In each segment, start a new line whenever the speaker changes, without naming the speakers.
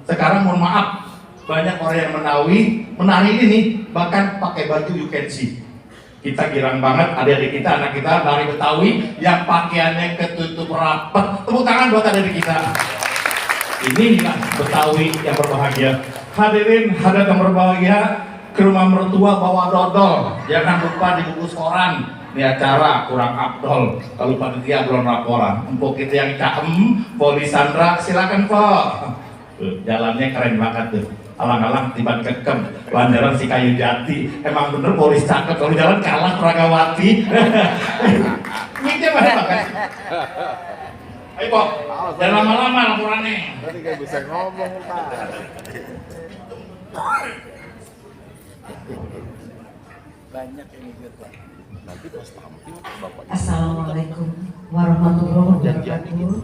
Sekarang mohon maaf, banyak orang yang menari ini bahkan pakai baju you can see. Kita girang banget, adik-adik kita, anak kita nari Betawi yang pakaiannya ketutup rapat. Tepuk tangan buat adik-adik kita. Inilah Betawi yang berbahagia. Hadirin hadirat yang berbahagia, ke rumah mertua bawa dodol, jangan lupa dibungkus koran. Ini acara kurang abdol kalau panitia belum laporan. Empuk kita yang caem, Poli Sandra, silakan Pak. Jalannya keren banget tuh, alang-alang tiban kekem, landaran si kayu jati. Emang bener Polis cakep, kalau jalan kalah Pragawati. Miknya banget. Ayo Pak, jangan lama-lama laporannya.
Tadi gak bisa ngomong Pak. Banyak ini Pak. Nanti pas tampil Bapak.
Assalamualaikum warahmatullahi wabarakatuh.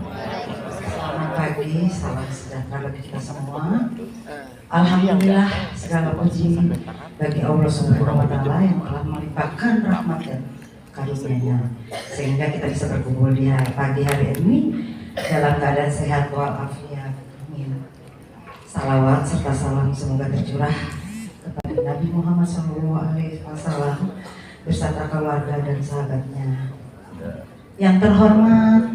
Selamat pagi, salam sejahtera bagi kita semua. Alhamdulillah, segala puji bagi Allah Subhanahu wa Ta'ala yang telah melimpahkan rahmat dan karunia-Nya sehingga kita bisa berkumpul di pagi hari ini dalam keadaan sehat walafiat. Amin. Salawat serta salam semoga tercurah kepada Nabi Muhammad SAW beserta keluarga dan sahabatnya. Yang terhormat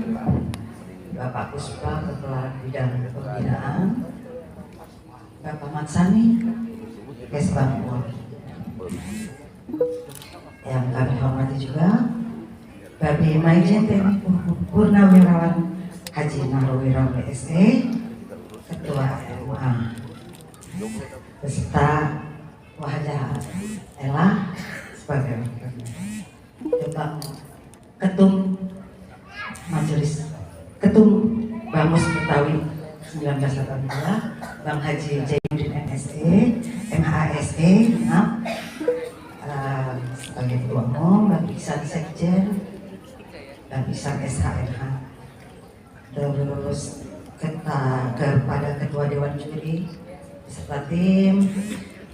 Bapak Puspa Kepala Bidang Pembinaan, Bapak Matsani Kesbangpol. Yang kami hormati juga Bapak Maijen TNI Purnawirawan Haji Nahrawirawan BSE, Ketua MUA, beserta Wahja Ella sebagai Ketum Majelis Ketum Bamus Betawi 1982, Bang Haji Jainuddin MSE, MHSE, sebagai Ketua Umum, Bang Ihsan Sekjen, Bang Ihsan SHMH, terus kepada Ketua Dewan Juri beserta tim,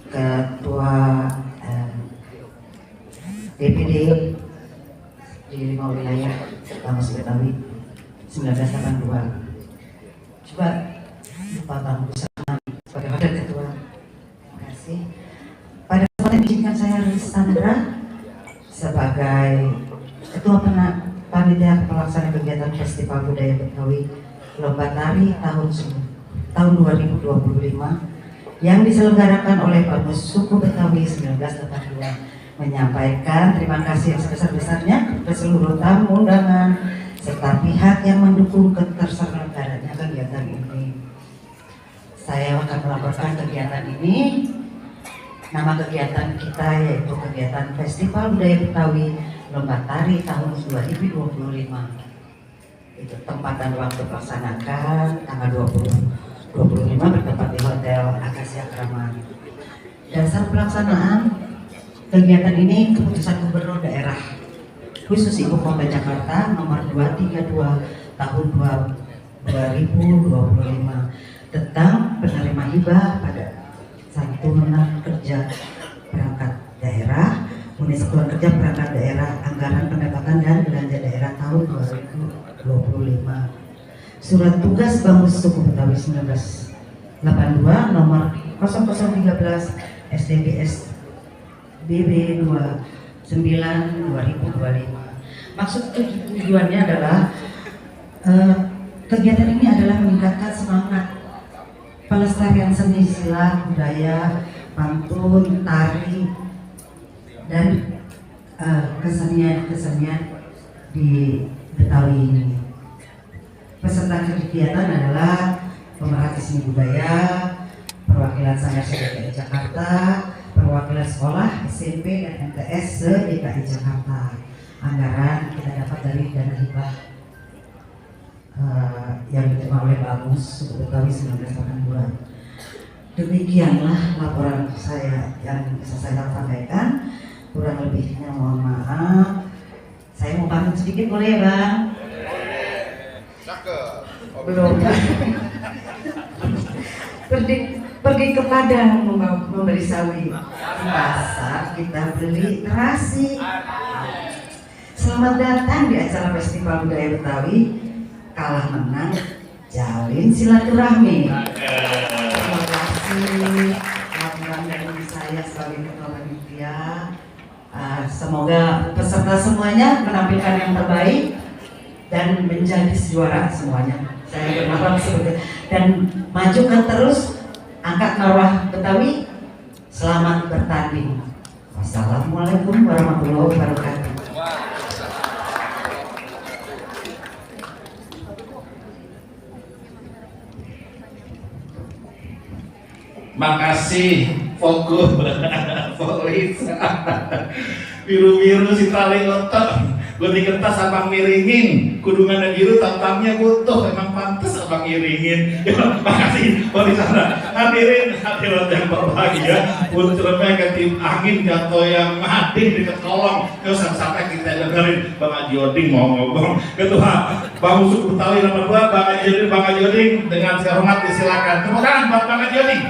Ketua DPD di 5 wilayah Bamus Betawi 1982. Coba Pak Bang Busana sebagai wakil ketua. Terima kasih. Pada kesempatan izinkan saya Sandra sebagai ketua panitia pelaksana kegiatan Festival Budaya Betawi Lomba Tari tahun 2025 yang diselenggarakan oleh Bamus Suku Betawi 1982. Menyampaikan terima kasih yang sebesar-besarnya kepada seluruh tamu undangan serta pihak yang mendukung keterselenggaranya kegiatan ini. Saya akan melaporkan kegiatan ini. Nama kegiatan kita yaitu kegiatan Festival Budaya Betawi Lomba Tari tahun 2025. Itu tempat dan waktu pelaksanakan tanggal 25 bertempat di Hotel Akasia Kramat. Dasar pelaksanaan kegiatan ini keputusan Gubernur Daerah Khusus Ibu Kota Jakarta nomor 232 tahun 2025 tentang penerima hibah pada santunan kerja perangkat daerah, unit satuan kerja perangkat daerah, anggaran pendapatan dan belanja daerah tahun 2025. Surat tugas Bamus Suku Betawi 1982 nomor 0013 STBS BB 29 2025. Maksud tujuannya adalah kegiatan ini adalah meningkatkan semangat pelestarian seni silat, budaya, pantun, tari, dan kesenian di Betawi ini. Peserta kegiatan adalah pemerhati seni budaya, perwakilan Sanggar DKI Jakarta, perwakilan sekolah SMP dan MTS se-DKI Jakarta. Anggaran kita dapat dari dana hibah yang diterima oleh Bamus Suku Betawi 1982. Demikianlah laporan saya yang bisa saya sampaikan. Kurang lebihnya mohon maaf. Saya mau pamit sedikit boleh ya Bang? Belum. Pergi ke Padang membeli sawi. Pasar kita beli terasi. Selamat datang di acara Festival Budaya Betawi. Kalah menang jalin silaturahmi. laporan dari saya sebagai ketua panitia. Semoga peserta semuanya menampilkan yang terbaik dan menjadi juara semuanya. Saya berharap seperti dan majukan terus, angkat marwah Betawi. Selamat bertanding. Wassalamualaikum warahmatullahi wabarakatuh.
Makasih fokus polis biru-biru si tali otot gue di kertas abang miringin kudungan biru tampangnya butuh emang pantas abang iringin ya, makasih polis hadirin hadirat yang berbahagia putranya ke tim angin jatuh yang mading di kolong terus sampai kita dengerin Bang Haji Oding mau ngomong ketua Bang Usuk Betawi nomor 2 Bang Haji Oding dengan saya hormat disilakan tepuk tangan buat Bang Haji Oding.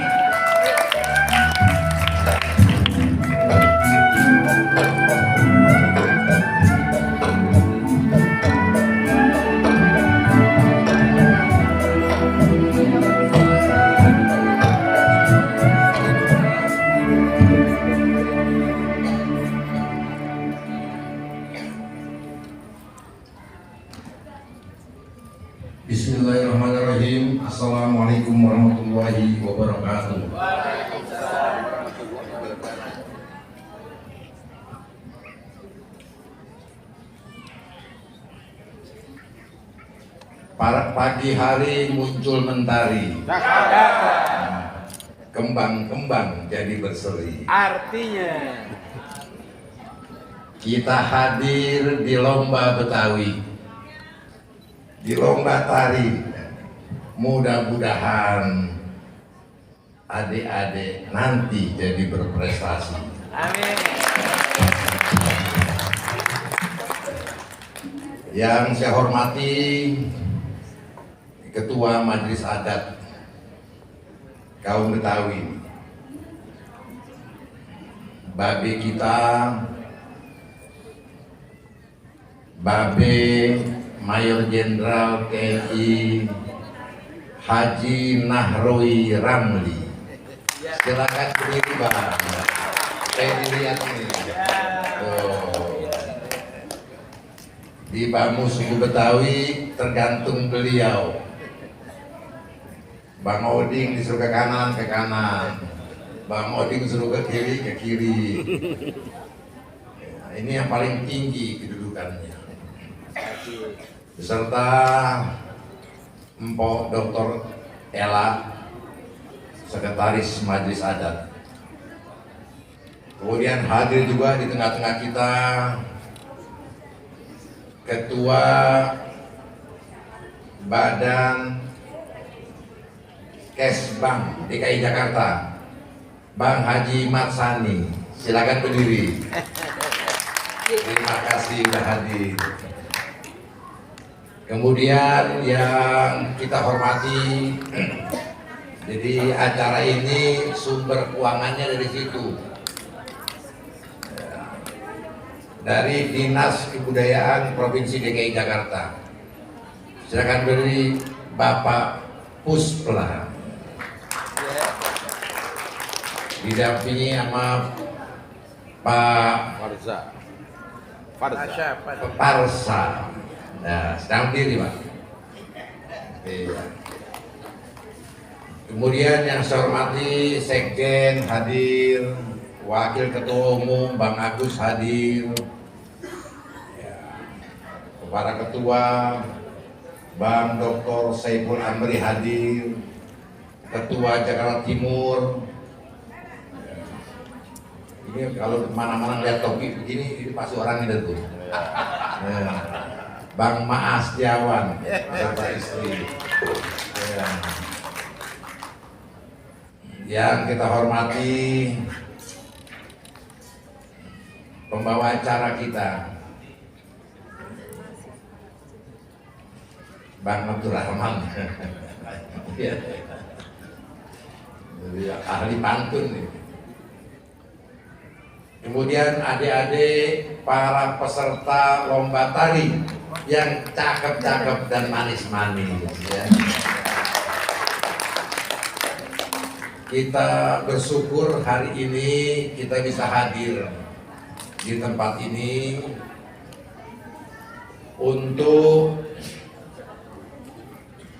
Bismillahirrahmanirrahim. Assalamualaikum warahmatullahi wabarakatuh. Pagi hari muncul mentari, kembang-kembang jadi berseri.
Artinya
Kita hadir di lomba Betawi, di lomba tari. Mudah-mudahan adik-adik nanti jadi berprestasi.
amin.
Yang saya hormati Ketua Majelis Adat kaum Betawi, Babe kita, Babe Mayor Jenderal TNI Haji Nahrawi Ramli. Silakan berdiri Bang. Saya dilihat ini. Di Bamu suku Betawi tergantung beliau. Bang Oding disuruh ke kanan, Bang Oding disuruh ke kiri. Nah, ini yang paling tinggi kedudukannya. Beserta Mpok Dr. Ella, Sekretaris Majelis Adat. Kemudian hadir juga di tengah-tengah kita Ketua Badan Kesbang DKI Jakarta, Bang Haji Matsani. Silakan berdiri. Terima kasih sudah hadir. Kemudian yang kita hormati, jadi acara ini sumber keuangannya dari situ, dari Dinas Kebudayaan Provinsi DKI Jakarta. Silakan beri Bapak Puspla, didampingi sama Pak Parsa. Nah, sedang diri Pak. Iya. Kemudian yang saya hormati Sekjen hadir, Wakil Ketua Umum Bang Agus hadir, ya. Para Ketua Bang Dr. Saiful Amri hadir, Ketua Jakarta Timur. Ya. Ini kalau mana-mana lihat topi begini, ini pasti orangnya tuh. Ya. Bang Maas Setiawan beserta istri. Ya. Yang kita hormati pembawa acara kita, Bang Abdurrahman. Jadi ahli pantun nih. Kemudian adik-adik para peserta lomba tari yang cakep-cakep dan manis-manis ya. Kita bersyukur hari ini kita bisa hadir di tempat ini untuk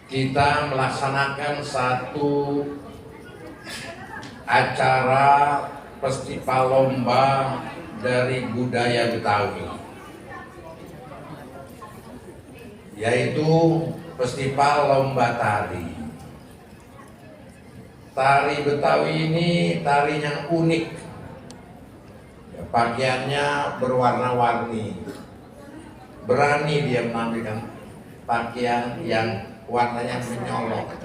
kita melaksanakan satu acara festival lomba dari budaya Betawi, yaitu festival lomba tari. Tari Betawi ini tari yang unik, ya, pakaiannya berwarna-warni, berani dia menampilkan pakaian yang warnanya menyolok.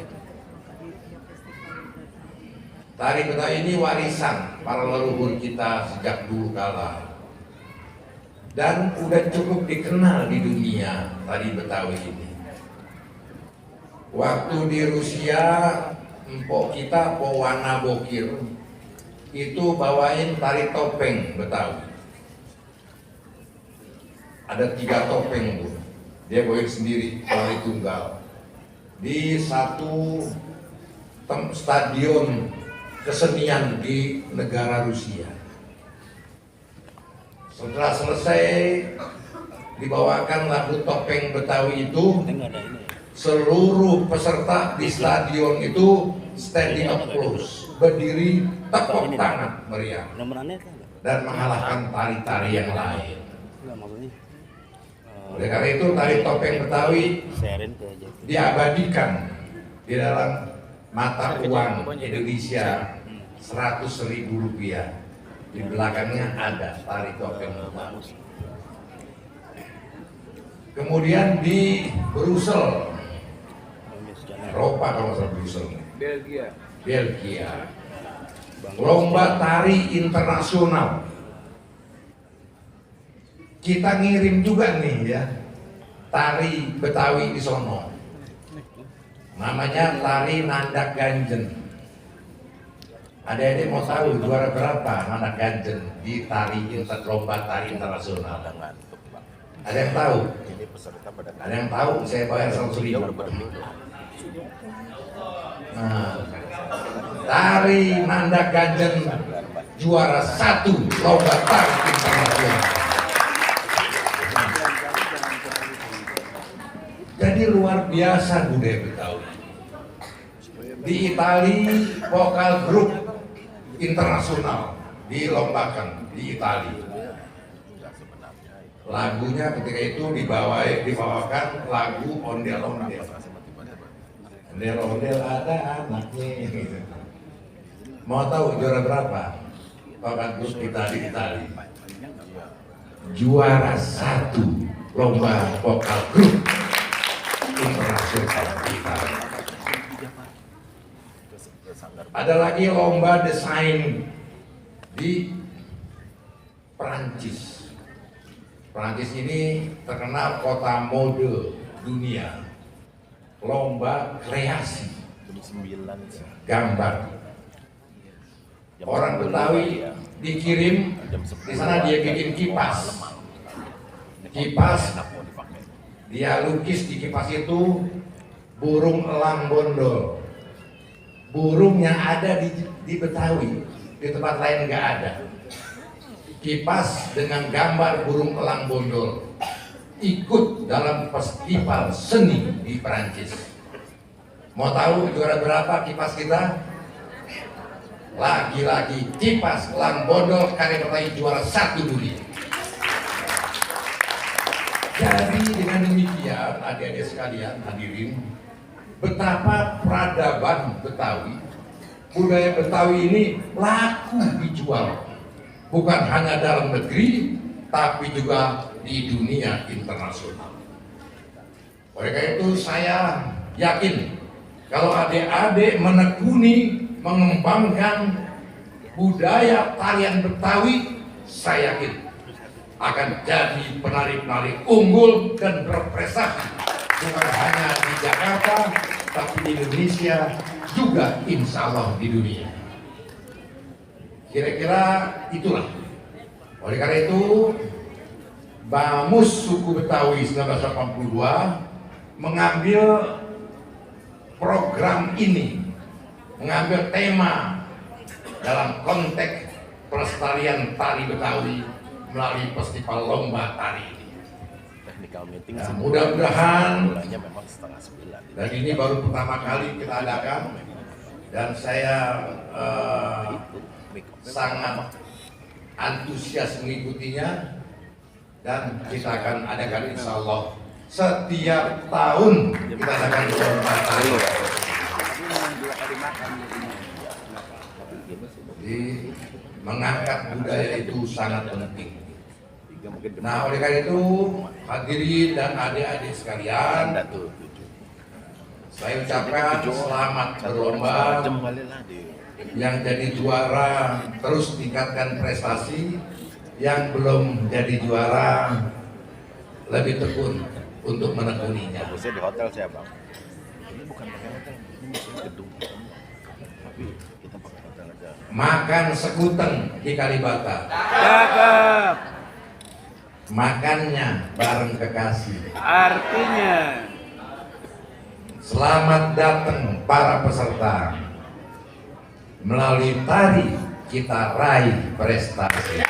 Tari Betawi ini warisan para leluhur kita sejak dulu kala, dan udah cukup dikenal di dunia tari Betawi ini. Waktu di Rusia, empok kita Powana Bokir itu bawain tari topeng Betawi. Ada 3 topeng, Bu. Dia bawain sendiri tari tunggal di satu stadion kesenian di negara Rusia. Setelah selesai dibawakan lagu topeng Betawi itu, seluruh peserta di stadion itu standing applause, berdiri tepuk tangan meriah dan mengalahkan tari-tari yang lain. Oleh karena itu tari topeng Betawi diabadikan di dalam mata uang Indonesia 100.000 rupiah. Di belakangnya ada tari topeng Betawi. Kemudian di Brussels, Eropa kalau salah Brussels, Belgia, lomba tari internasional. Kita ngirim juga nih ya tari Betawi di sono. Namanya tari Nandak Ganjen. Adik-adik mau tahu juara berapa Nandak Ganjen di lomba tari internasional? Ada yang tahu? Ada yang tahu? Saya bayar 100.000. Nah, tari Nandak Ganjen juara 1 lomba tari internasional. Jadi luar biasa budaya Betawi. Di Itali vokal grup internasional dilombakan di Itali. Lagunya ketika itu dibawakan lagu ondel-ondel. Ondel-ondel ada anaknya. Mau tahu juara berapa? Vokal grup kita di Itali. Juara 1 lomba vokal grup internasional di Itali. Ada lagi lomba desain di Perancis. Perancis ini terkenal kota mode dunia. Lomba kreasi gambar. Orang Betawi dikirim, di sana dia bikin kipas. Dia lukis di kipas itu burung elang bondol. Burung yang ada di Betawi, di tempat lain nggak ada. Kipas dengan gambar burung elang bondol ikut dalam festival seni di Perancis. Mau tahu juara berapa kipas kita? Lagi-lagi kipas elang bondol karya Betawi juara 1 dunia. Jadi dengan demikian adik-adik sekalian hadirin, betapa peradaban Betawi, budaya Betawi ini laku dijual, bukan hanya dalam negeri, tapi juga di dunia internasional. Oleh karena itu saya yakin kalau adik-adik menekuni, mengembangkan budaya tarian Betawi, saya yakin akan jadi penari-penari unggul dan berprestasi, bukan hanya di Jakarta, tapi di Indonesia juga insya Allah di dunia. Kira-kira itulah. Oleh karena itu, Bamus suku Betawi 1982 mengambil program ini mengambil tema dalam konteks pelestarian tari Betawi melalui festival lomba tari ini.
Technical meeting
Ya, mudah-mudahan,
mulainya memang setengah 9.
dan ini baru pertama kali kita adakan, dan saya sangat antusias mengikutinya, dan kita akan adakan insya Allah setiap tahun kita adakan lomba tari. Jadi mengangkat budaya itu sangat penting. Nah, oleh karena itu hadirin dan adik-adik sekalian, saya ucapkan selamat berlomba. Yang jadi juara terus tingkatkan prestasi, yang belum jadi juara lebih tekun untuk menekuninya.
Bagusnya di hotel saya bang. Ini bukan pakai hotel, ini misalnya gedung. Tapi kita pakai hotel aja.
Makan sekuteng di Kalibata.
Cakep.
Makannya bareng kekasih.
Artinya
Selamat datang para peserta. Melalui tari kita raih prestasi.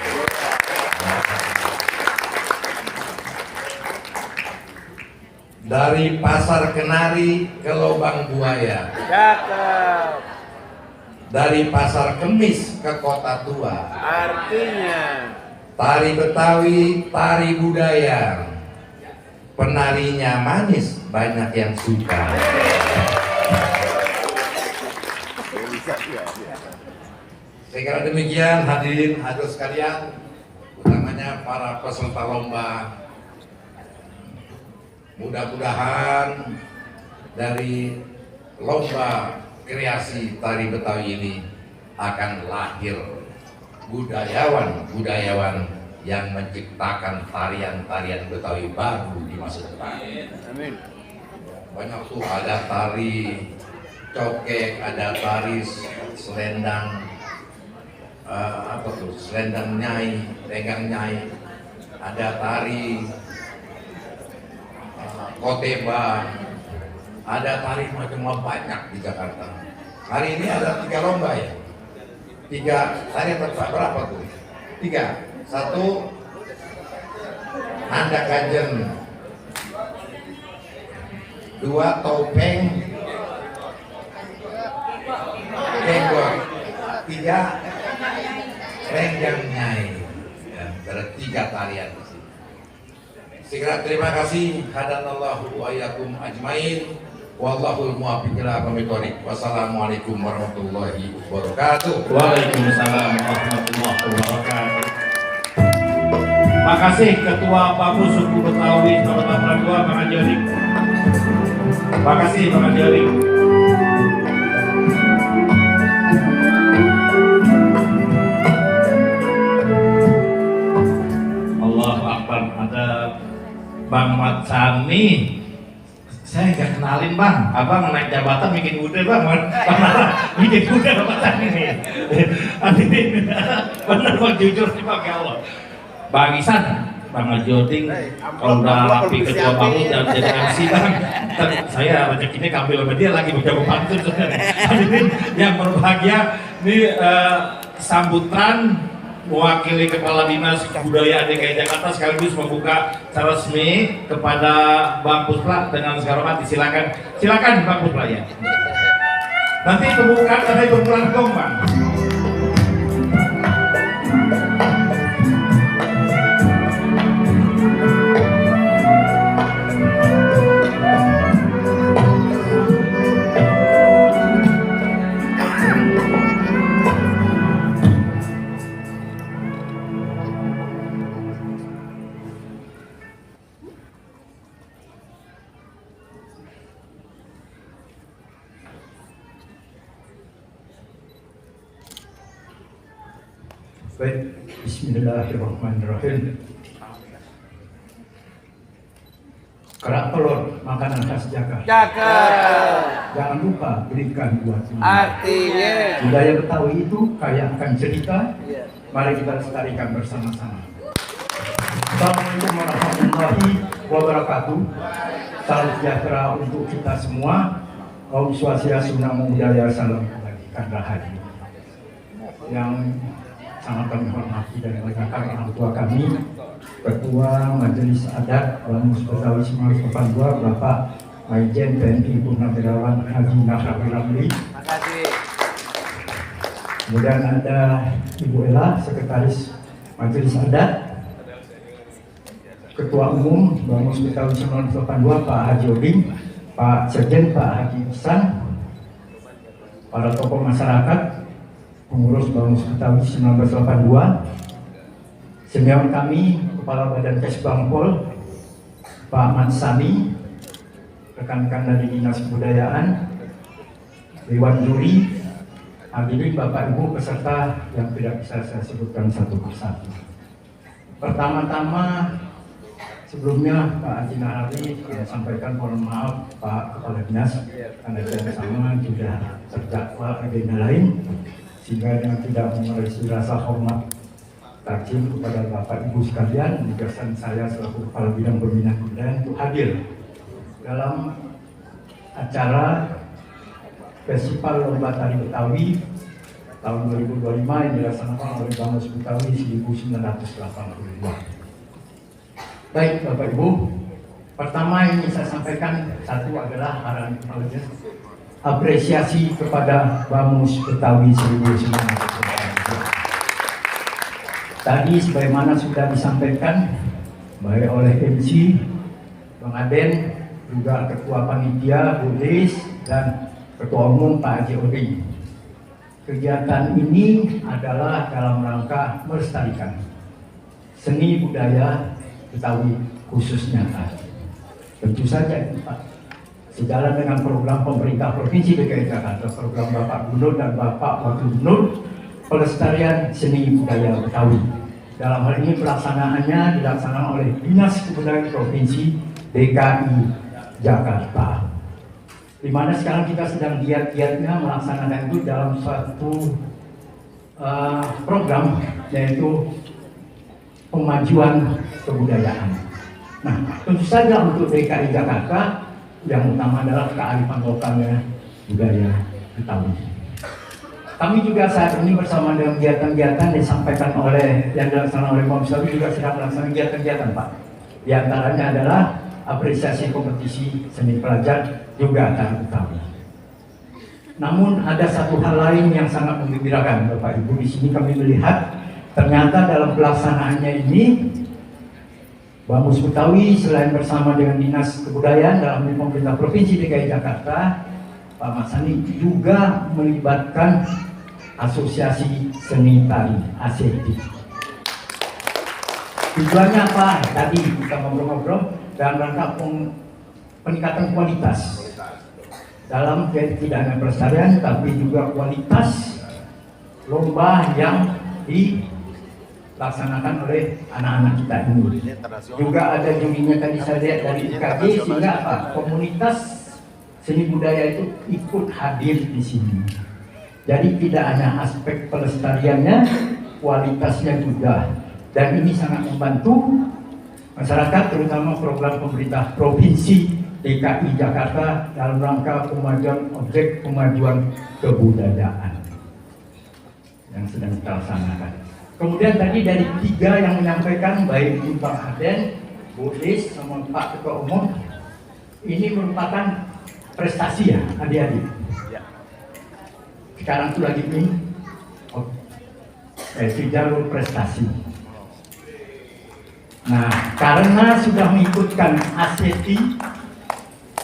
Dari Pasar Kenari ke Lobang Buaya,
cakep.
dari Pasar Kemis ke Kota Tua.
Artinya
Tari Betawi, tari budaya. Penarinya manis, banyak yang suka. Saya kira demikian hadirin hadirat sekalian, utamanya para peserta lomba. Mudah-mudahan dari lomba kreasi tari Betawi ini akan lahir budayawan yang menciptakan tarian-tarian Betawi baru di masa depan.
amin.
Banyak tuh, ada tari cokek, ada tari selendang, selendang nyai, lenggang nyai, ada tari koteba, ada tari macam banyak di Jakarta. Hari ini ada 3 lomba ya. 3 tari berapa tuh? 3. 1 Nanda Kanjen, 2 topeng, jenggot, 3 lenggang nyai. Ya, ada 3 tarian di sini. Segera terima kasih. Hadanallahu wa iyyakum ajmain. Wallahul muwaffiq ila aqwamit thoriq. Wassalamualaikum warahmatullahi wabarakatuh.
Waalaikumsalam warahmatullahi wabarakatuh. Makasih Ketua Pamu Suku Betawi Kecamatan Ragua, Bang Anjali. Makasih Bang Anjali. Allahu Akbar. Ada Bang Mat Sani. Saya nggak kenalin bang, abang naik jabatan bikin udah bang, bikin udah jabatan ini. Bener bang, jujur sih bang, ya Allah. Bang Isan, Bang Joding, kalau udah rapi ketua bangun dan jadi MC bang, saya rezekinya kambil sama dia lagi menjawab pantun. Hadirin yang berbahagia, ini sambutan mewakili Kepala Dinas Kebudayaan DKI Jakarta sekaligus membuka secara resmi kepada Bang Puspa dengan segala hormat. Silakan Bang Puspa ya. Nanti pembukaan ada kumpulan gong bang.
Baik, bismillahirrahmanirrahim. Kerak telur, makanan khas Jakarta.
Cakep.
Jangan lupa berikan buat semua.
Artinya
Budaya Betawi itu kaya akan cerita.
iya.
Mari kita lestarikan bersama-sama. Assalamualaikum warahmatullahi wabarakatuh. Salam sejahtera untuk kita semua. Om Swastiastu, Namo Buddhaya, salam kebajikan. Ikan Rahayu yang sangat kami hormati dan banggakan orang tua kami, Ketua Majelis Adat Bamus Betawi Semarang 82 Bapak Majen TNI Purnawirawan Haji Nahrawi Ramli.
Terima kasih.
Kemudian ada Ibu Ella, Sekretaris Majelis Adat, Ketua Umum Bamus Betawi 1982 Pak Haji Oding, Pak Sekjen Pak Haji Ihsan, para tokoh masyarakat, pengurus Bamus Betawi 1982, senior kami, Kepala Badan Kesbangpol Pak Mansani, rekan-rekan dari Dinas Kebudayaan, Dewan Juri, hadirin Bapak Ibu peserta yang tidak bisa saya sebutkan satu persatu. Pertama-tama sebelumnya Pak Haji Nahrawi sudah sampaikan mohon maaf Pak Kepala Dinas karena yang sama sudah terjadwal agenda lain sehingga dengan tidak memerlukan rasa hormat takzim kepada Bapak Ibu sekalian, menugaskan saya selaku Kepala Bidang Pembinaan Kebudayaan untuk hadir dalam acara Festival Lomba Tari Betawi tahun 2025 yang dilaksanakan oleh Bamus Betawi 1982. Baik Bapak Ibu, pertama yang ingin saya sampaikan satu adalah arahan apresiasi kepada Bamus Betawi 1982. Tadi sebagaimana sudah disampaikan baik oleh MC, Bang Aden, juga Ketua Panitia, Bu Lis, dan Ketua Umum Pak Haji Oding. Kegiatan ini adalah dalam rangka melestarikan seni budaya Betawi khususnya tari. Tentu saja Pak, sejalan dengan program pemerintah Provinsi DKI Jakarta, program Bapak Gubernur dan Bapak Wakil Gubernur pelestarian seni budaya Betawi. Dalam hal ini pelaksanaannya dilaksanakan oleh Dinas Kebudayaan Provinsi DKI Jakarta, di mana sekarang kita sedang giat-giatnya melaksanakan itu dalam suatu program yaitu pemajuan kebudayaan. Nah, tentu saja untuk DKI Jakarta yang utama adalah kearifan lokalnya budaya Betawi. Kami juga saat ini bersama dengan kegiatan-kegiatan disampaikan oleh yang dilaksanakan oleh Bamus Betawi juga sedang melaksanakan kegiatan-kegiatan Pak. Di antaranya adalah apresiasi kompetisi seni pelajar juga tari Betawi. Namun ada satu hal lain yang sangat menggembirakan Bapak Ibu. Di sini kami melihat ternyata dalam pelaksanaannya ini Bamus Betawi selain bersama dengan Dinas Kebudayaan dalam pemerintah Provinsi DKI Jakarta, Pak Masani juga melibatkan Asosiasi Seni Tari ASETI. Tujuannya apa? Tadi kita ngobrol-ngobrol dalam rangka peningkatan kualitas dalam tidak hanya pelestarian tapi juga kualitas lomba yang dilaksanakan oleh anak-anak kita ini. Juga ada jurinya tadi saya lihat dari IKJ sehingga apa? Komunitas seni budaya itu ikut hadir di sini. Jadi tidak hanya aspek pelestariannya, kualitasnya juga. Dan ini sangat membantu masyarakat, terutama program pemerintah Provinsi DKI Jakarta dalam rangka pemajuan objek pemajuan kebudayaan yang sedang kita laksanakan. Kemudian tadi dari tiga yang menyampaikan, baik itu Bang Aden, Bu Lis, sama Pak Ketua Umum, ini merupakan prestasi ya adik-adik. Sekarang itu lagi ini itu jalur prestasi. Nah, karena sudah mengikutkan ASETI,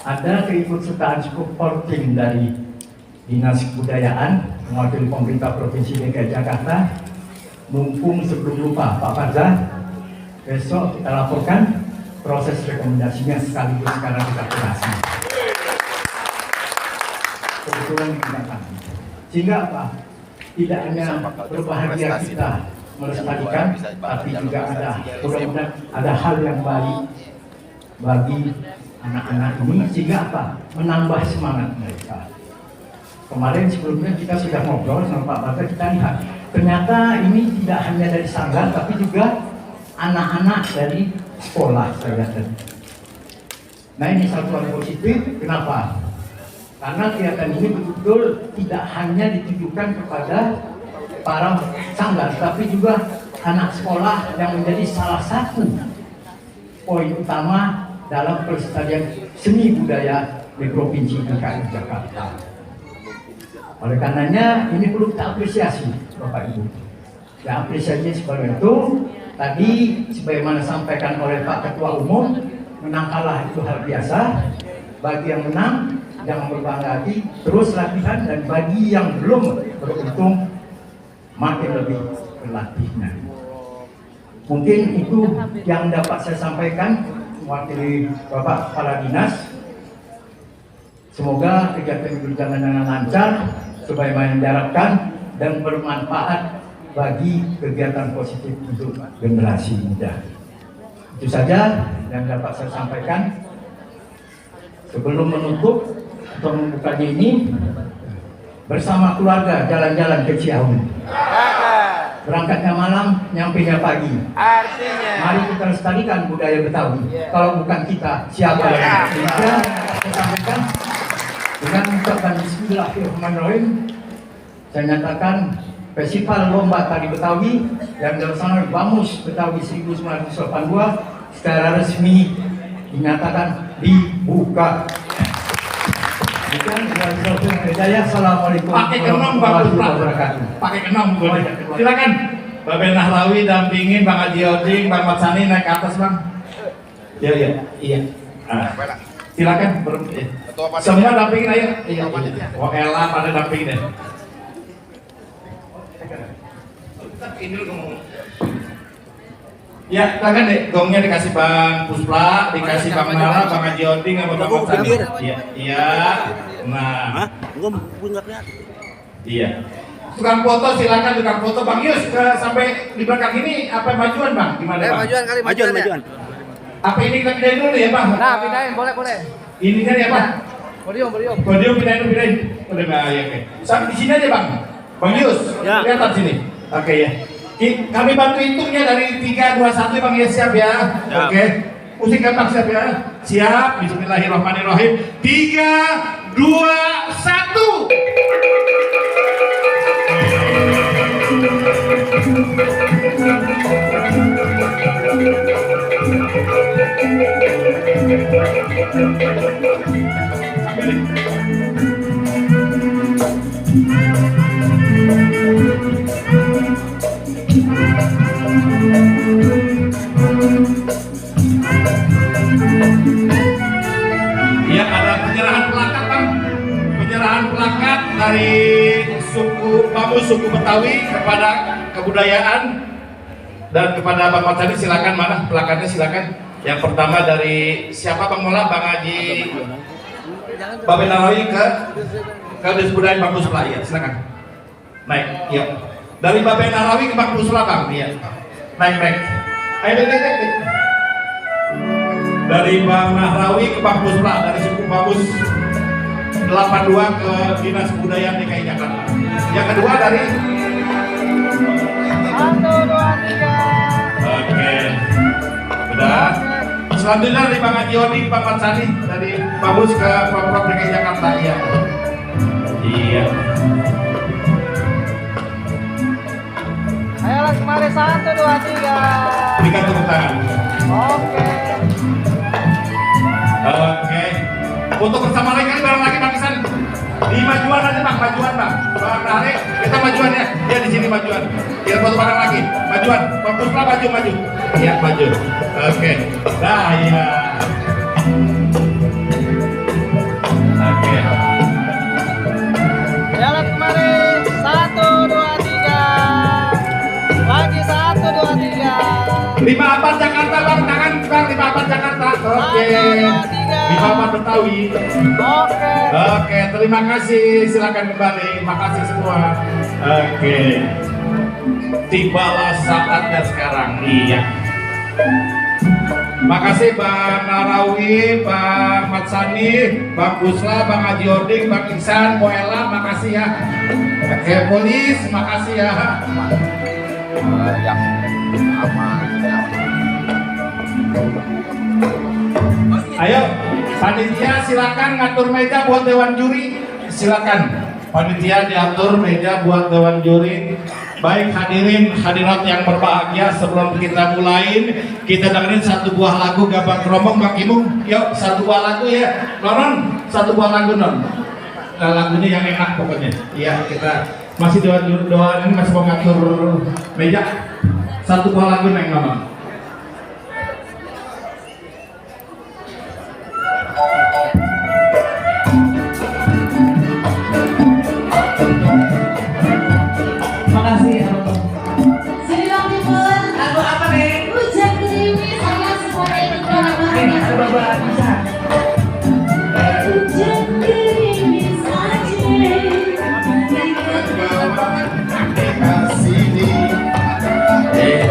ada keikutsertaan supporting dari Dinas Kebudayaan, mewakili pemerintah Provinsi DKI Jakarta. Mumpung sebelum lupa Pak Farza, besok kita laporkan proses rekomendasinya sekaligus sekarang kita kurasi. Kebetulan kita sehingga apa? Tidak hanya berbahagia kita melestarikan, tapi juga ada mudah-mudahan ada hal yang baik bagi anak-anak ini sehingga apa? Menambah semangat mereka. Kemarin sebelumnya kita sudah ngobrol sama Pak Bata, kita lihat ternyata ini tidak hanya dari sanggar tapi juga anak-anak dari sekolah saya tadi. Nah ini satu hal positif. Kenapa? Karena kegiatan ini betul-betul tidak hanya ditujukan kepada para sanggar, tapi juga anak sekolah yang menjadi salah satu poin utama dalam pelestarian seni budaya di Provinsi DKI Jakarta. Oleh karenanya ini perlu kita apresiasi, Bapak Ibu. Ya, apresiasi seperti itu. Tadi sebagaimana disampaikan oleh Pak Ketua Umum, menang kalah itu hal biasa. Bagi yang menang jangan berbangga hati, terus latihan, dan bagi yang belum beruntung makin lebih berlatihnya. Mungkin itu yang dapat saya sampaikan mewakili Bapak Kepala Dinas. Semoga kegiatan ini berjalan dengan lancar, sebagaimana diharapkan, dan bermanfaat bagi kegiatan positif untuk generasi muda. Itu saja yang dapat saya sampaikan. Sebelum menutup atau membukanya ini, bersama keluarga jalan-jalan ke Ciawi. Berangkatnya malam, nyampainya pagi.
Artinya.
Mari kita lestarikan budaya Betawi. Kalau bukan kita, siapa lagi? Saya sampaikan dengan mengucapkan Bismillahirrahmanirrahim. Saya nyatakan Festival Lomba Tari Betawi yang dilaksanakan Bamus Betawi 1982 secara resmi dinyatakan dibuka. Assalamualaikum
Pakai kenong Bang
warahmatullahi
Puspa.
wabarakatuh.
Pakai kenong boleh. Silakan. Bapak Nahrawi dampingin Bang Haji Oding, Bang Matsani naik ke atas Bang. Iya. Silakan. Semua dampingin ayo. Iya. Oh Ella pada dampingin ya. Ini dulu ngomong. Ya, tangan deh, gongnya dikasih Bang Puspa, dikasih Bang Nara, Bang Haji Oding, sama Bang Matsani. Iya. Nah.
Gua nggak kelihatan.
Iya. Tukang foto silakan tukang foto Bang Yus sampai di belakang ini apa majuan Bang? Gimana Bang?
Majuan.
Apa ini kita pindahin dulu ya Bang?
Nah, pindahin, boleh.
Ini kan ya Bang?
Podium.
Podium pindahin. Udah ya, oke. Sampai di sini aja Bang. Bang Yus,
Ya.
kelihatan sini. Oke ya. Kami bantu hitungnya dari 3, 2, 1 Bang ya, siap ya.
Siap.
Oke. Musikkan Bang siap ya. Siap. Bismillahirrahmanirrahim. 3, 2, 1. Ya, ada penyerahan plakat Bang. Penyerahan plakat dari suku Bamus, suku Betawi kepada kebudayaan dan kepada Bang Matsani. Silakan, mana plakatnya silakan. Yang pertama dari siapa Bang Mola? Bang Haji Bapak Narawi ke Disbudaya Bang Puspa. Ya, silakan. Naik, ya. Dari Bapak Narawi ke Bang Puspa Bang. Iya. Naik. Ayo, naik. Dari Bang Nahrawi ke Bang Puspa, dari suku Bamus 82 ke Dinas Kebudayaan DKI Jakarta. Yang kedua dari
1, 2, 3.
Oke. Udah. Selanjutnya dari Bang Haji Oding, Bang Matsani dari Bamus ke Pemprov DKI Jakarta. Iya.
Ayo lah kemarin 1, 2, 3.
Berikan tepuk tangan. Oke. Untuk bersama lagi kan bareng lagi Bang Isan. Di majuan aja Bang, majuan Bang. Bang Nahre, kita majuan ya. Dia di sini majuan. Kita foto bareng lagi. Majuan. Bang Puspa maju. Iya, maju. Oke. Nah, iya. Oke.
Ayo lah kemarin 1, 2, 3. Lagi 1, 2, 3.
54 Jakarta Bang, tangan Bang, 54 Jakarta. Oke. 54 Betawi. Oke, terima kasih. Silakan kembali. Makasih semua. Oke. Tibalah saatnya sekarang. Iya. Makasih Bang Nahrawi, Bang Matsani, Bang Pusla, Bang Haji Oding, Bang Iksan, Moela, makasih ya. Oke, Polis, makasih ya.
Yang aman.
Ayo, Panitia silakan ngatur meja buat dewan juri. Silakan panitia diatur meja buat dewan juri. Baik hadirin hadirat yang berbahagia, sebelum kita mulai kita dengerin satu buah lagu Gabang Kromong Bang Imung. Yuk satu buah lagu ya. Nonon satu buah lagu non. Lagunya yang enak pokoknya. Iya kita masih dewan ini masih mau ngatur meja. Satu buah lagu neng Nonon.
Makasih.
Sini dong Timun.
Lagu apa nih?
Hujan gerimis sama semuanya ikut drama.
Ini ada Bapak bisa.
Hujan gerimis aja.
Kasih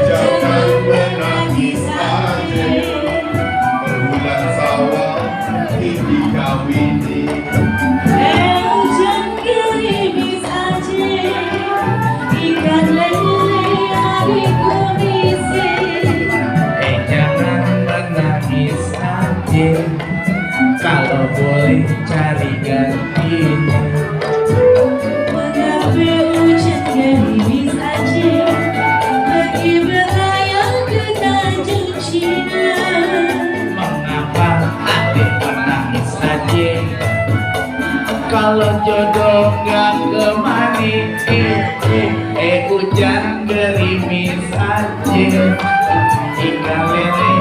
jangan menangis aja. Bulan sawah ini kawini.
Hujan gerimis aja. Ikan lele adik komisi.
Jangan menangis aja. Kalau boleh cari gantinya.
Mengapa hujan gerimis aja. Pergi berlayar ke Tanjung Cina.
Mengapa adik menangis aja? Kalau jodoh gak kemari, hujan gerimis aja. Ikan lele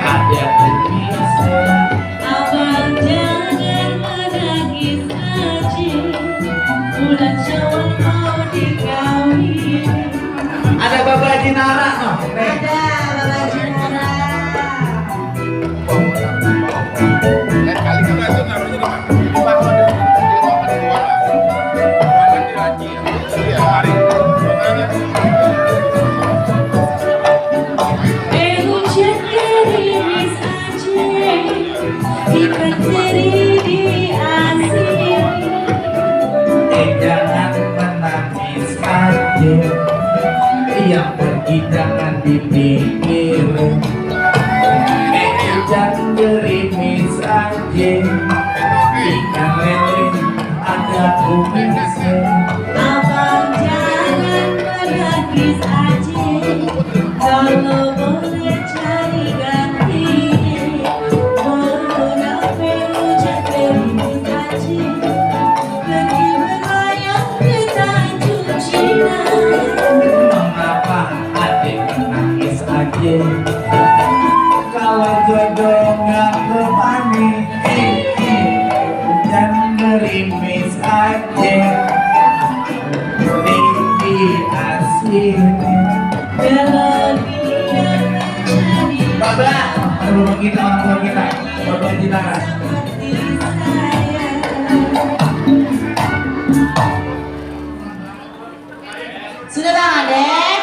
ada gemisnya.
Abang jangan menangis aja. Bulan Syawal mau dikawin.
Ada Bapak Jinara no.
Ada Bapak Jinara.
Lain kali kita itu naruhnya di mana? Di bawah di ruangan di luar. Ruangan di laci. Iya, hari. Makanya.
Hujan gerimis aja. Ikan teri di asin.
Jangan menangis aja. Yang pergi jangan dipikirin. Hujan gerimis aja. Ikan lele ada kumisnya.
Abang jangan menangis aja. Kalau boleh cari gantinya. Mengapa hujan gerimis aja. Pergi berlayar ke Tanjung Cina.
Mengapa adik menangis aja? Kalau jodoh gak kemani, hujan gerimis aja. Tinggi asin.
Kalau dia mencari
Bapak, rumah kita, orang tua kita, Bapak Jinara.
hati saya. Sudah Bang Adek?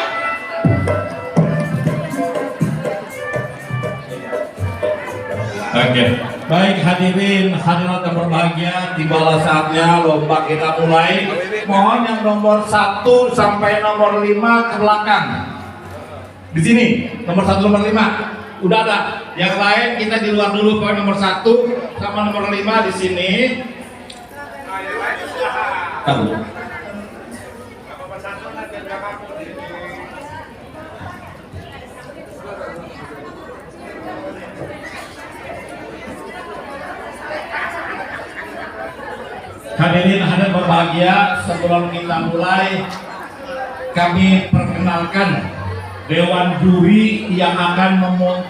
Oke, baik hadirin hadirat yang berbahagia, tibalah saatnya lomba kita mulai. Mohon yang nomor 1 sampai nomor 5 ke belakang. Di sini nomor 1 nomor 5 udah ada. Yang lain kita di luar dulu, poin nomor 1 sama nomor 5 di sini. Tahu. Hadirin hadirin berbahagia, sebelum kita mulai kami perkenalkan dewan juri yang akan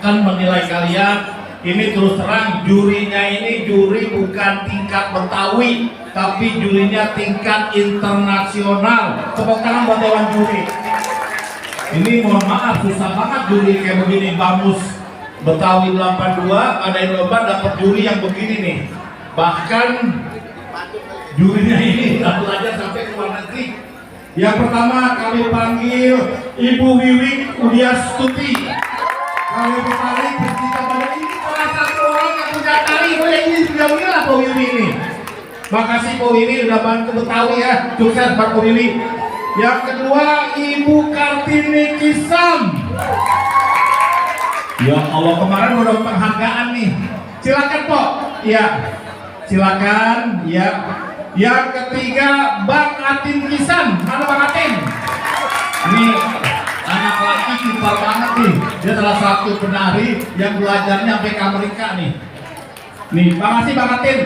menilai kalian. Ini terus terang jurinya ini juri bukan tingkat Betawi, tapi jurinya tingkat internasional. Tepuk tangan buat dewan juri. Ini mohon maaf susah banget juri kayak begini. Bamus Betawi 82 ada lomba dapat juri yang begini nih. Bahkan jurinya ini udah belajar sampai ke luar negeri. Yang pertama kami panggil Ibu Wiwi Udiastuti. Kami bertari bercerita pada ini salah satu orang yang punya tari. Ini sudah lah Pak Wiwi ini. Makasih Pak Wiwi udah bantu Betawi ya. Sukses Pak Wiwi. Yang kedua Ibu Kartini Kisam. Ya Allah, kemarin udah penghargaan nih. Silakan Pak. Ya, silakan. Ya. Yang ketiga, Bang Atin Kisan. Mana Bang Atin? Ini anak laki pintar banget nih. Dia salah satu penari yang belajarnya sampai ke Amerika nih. Nih, makasih Bang Atin.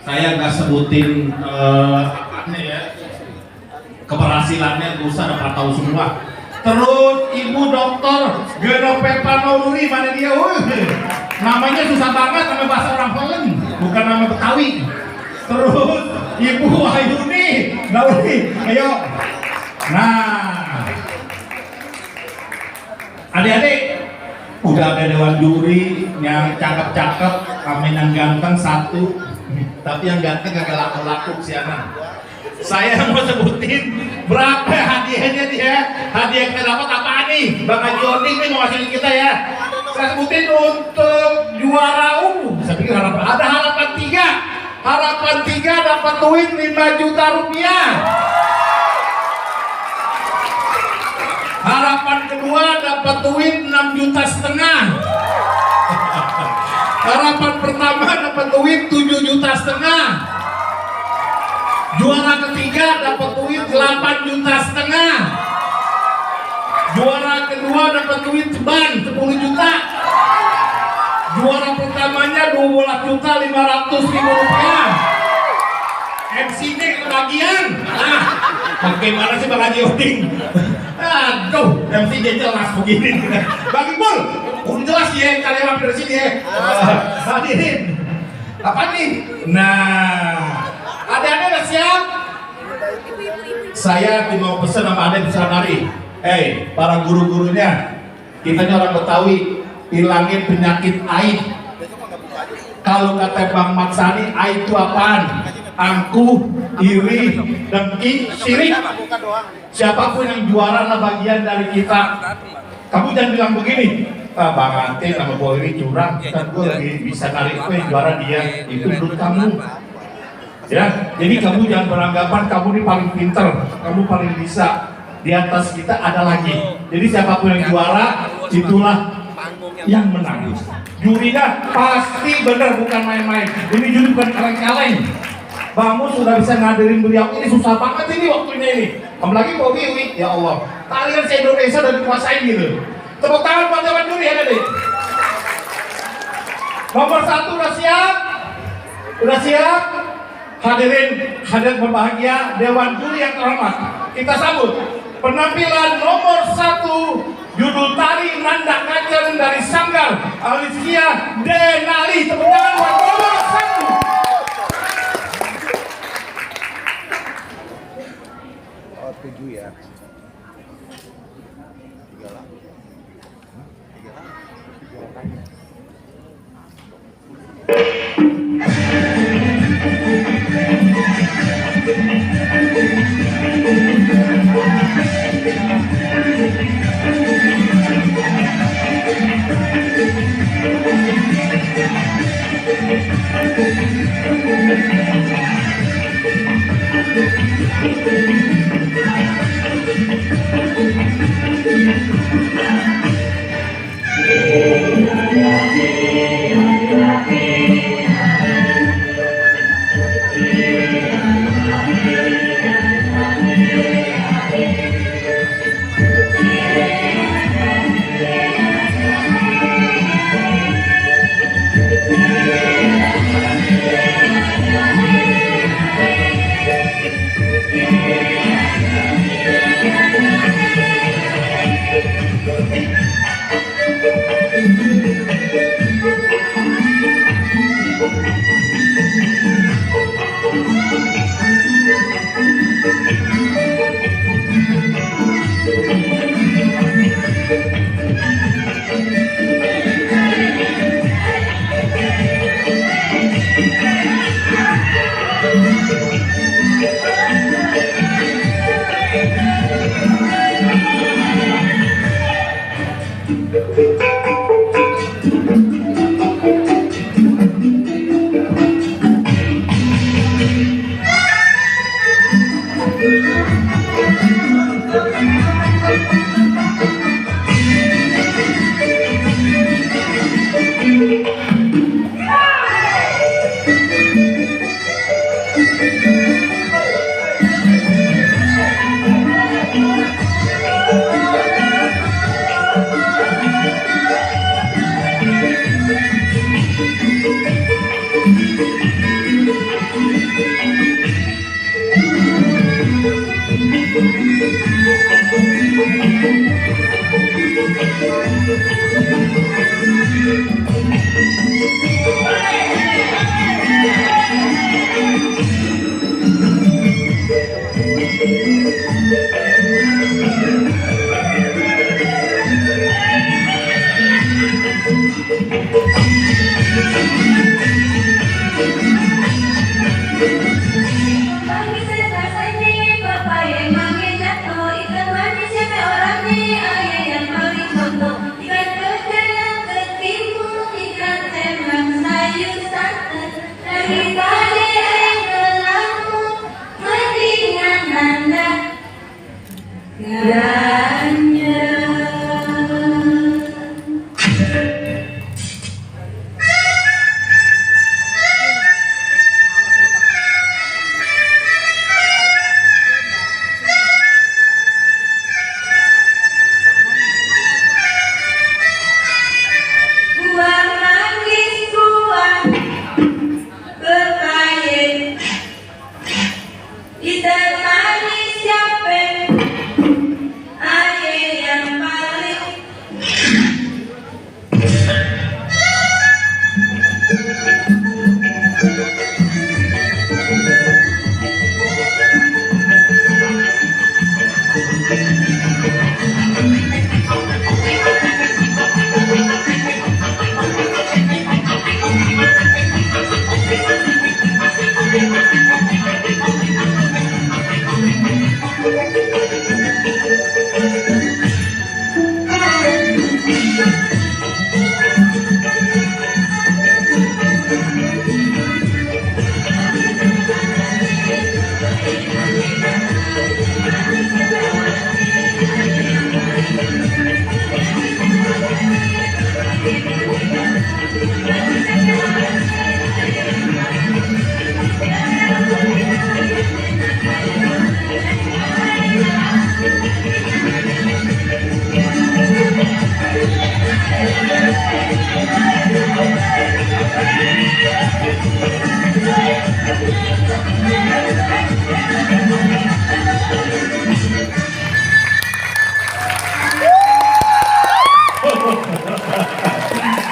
Saya nggak sebutin apanya ya, keberhasilannya, usah dapat tahu semua. Terus Ibu Dokter Genovefa Nururi, mana dia? Namanya susah banget, nama bahasa orang Polen, bukan nama Betawi. Terus Ibu Wahyu Nururi, ayo. Nah, adik-adik, udah ada dewan juri yang cakep-cakep, kami yang ganteng satu, tapi yang ganteng gak laku-laku si anak. Saya mau sebutin berapa hadiahnya dia. Hadiah yang kita dapat apa nih? Bang Haji Oding nih mau ngasih kita ya. Saya sebutin untuk juara saya pikir ada harapan 3. Harapan 3 dapat duit 5 juta rupiah. Harapan kedua dapat duit 6 juta setengah. Harapan pertama dapat duit 7 juta setengah. Juara ketiga dapat duit 8 juta setengah. Juara kedua dapat duit ceban 10 juta. Juara pertamanya 12 juta 500 ribu rupiah. MC-nya kebagian. Nah, bagaimana sih Bang Haji Oding? Aduh, MC-nya jelas begini. Bagi Pul, udah jelas ya, kalian mampir sini ya. Hadirin. Apa nih? Nah, adik-adik udah siap? Saya mau pesan sama adik bisa nari. Para guru-gurunya, kita ini orang Betawi, hilangin penyakit aib. Kalau kata Bang Matsani, aib itu apaan? Angkuh, iri, dengki, sirik. Siapapun yang juara adalah bagian dari kita. Kamu jangan bilang begini, Bang Ante sama Boy curang, kan gue lebih bisa narik gue juara dia. Itu menurut kamu. Ya, jadi kamu jangan beranggapan kamu ini paling pinter, kamu paling bisa. Di atas kita ada lagi. Jadi siapapun yang juara, itulah yang menang. Jurinya pasti benar, bukan main-main. Ini juri bukan kaleng-kaleng. Kamu sudah bisa ngadirin beliau, ini susah banget ini waktunya ini. Apalagi Pak Wiwi, ya Allah. Tarian se-Indonesia udah dikuasain gitu. Tepuk tangan buat dewan juri ya tadi. Nomor 1 udah siap? Udah siap? Hadirin berbahagia, dewan juri yang terhormat. Kita sambut penampilan nomor 1, judul tari Nanda Kacang dari Sanggar Alicia Denali. Tepuk tangan buat nomor 1.
Oh, 7 ya.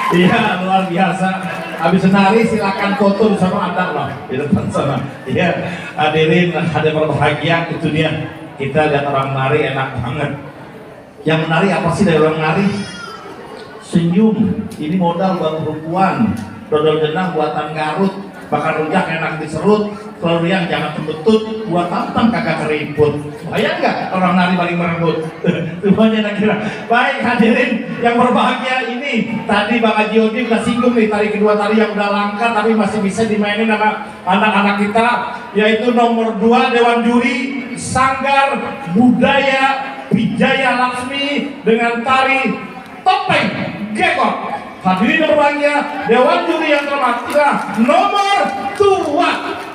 Iya, luar biasa. Habis menari silakan foto di sana, ada loh di depan sana. Iya, hadirin hadirin berbahagia, itu dia. Kita lihat orang menari enak banget. Yang menari apa sih dari orang menari? Senyum. Ini modal buat perempuan. Dodol jenang buatan Garut. Bakar rujak enak diserut. Telur yang jangan kebetut. Buat tampang kagak keriput. Bayang nggak orang nari paling merebut? Semuanya kira. Baik hadirin yang berbahagia ini. Tadi Bang Haji Odi udah singgung nih tari kedua tari yang udah langka tapi masih bisa dimainin sama anak-anak kita. Yaitu nomor 2 Dewan Juri Sanggar Budaya Wijaya Laksmi dengan tari Topeng Gekot. Hadirin yang berbahagia, Dewan Juri yang terhormat nomor 2.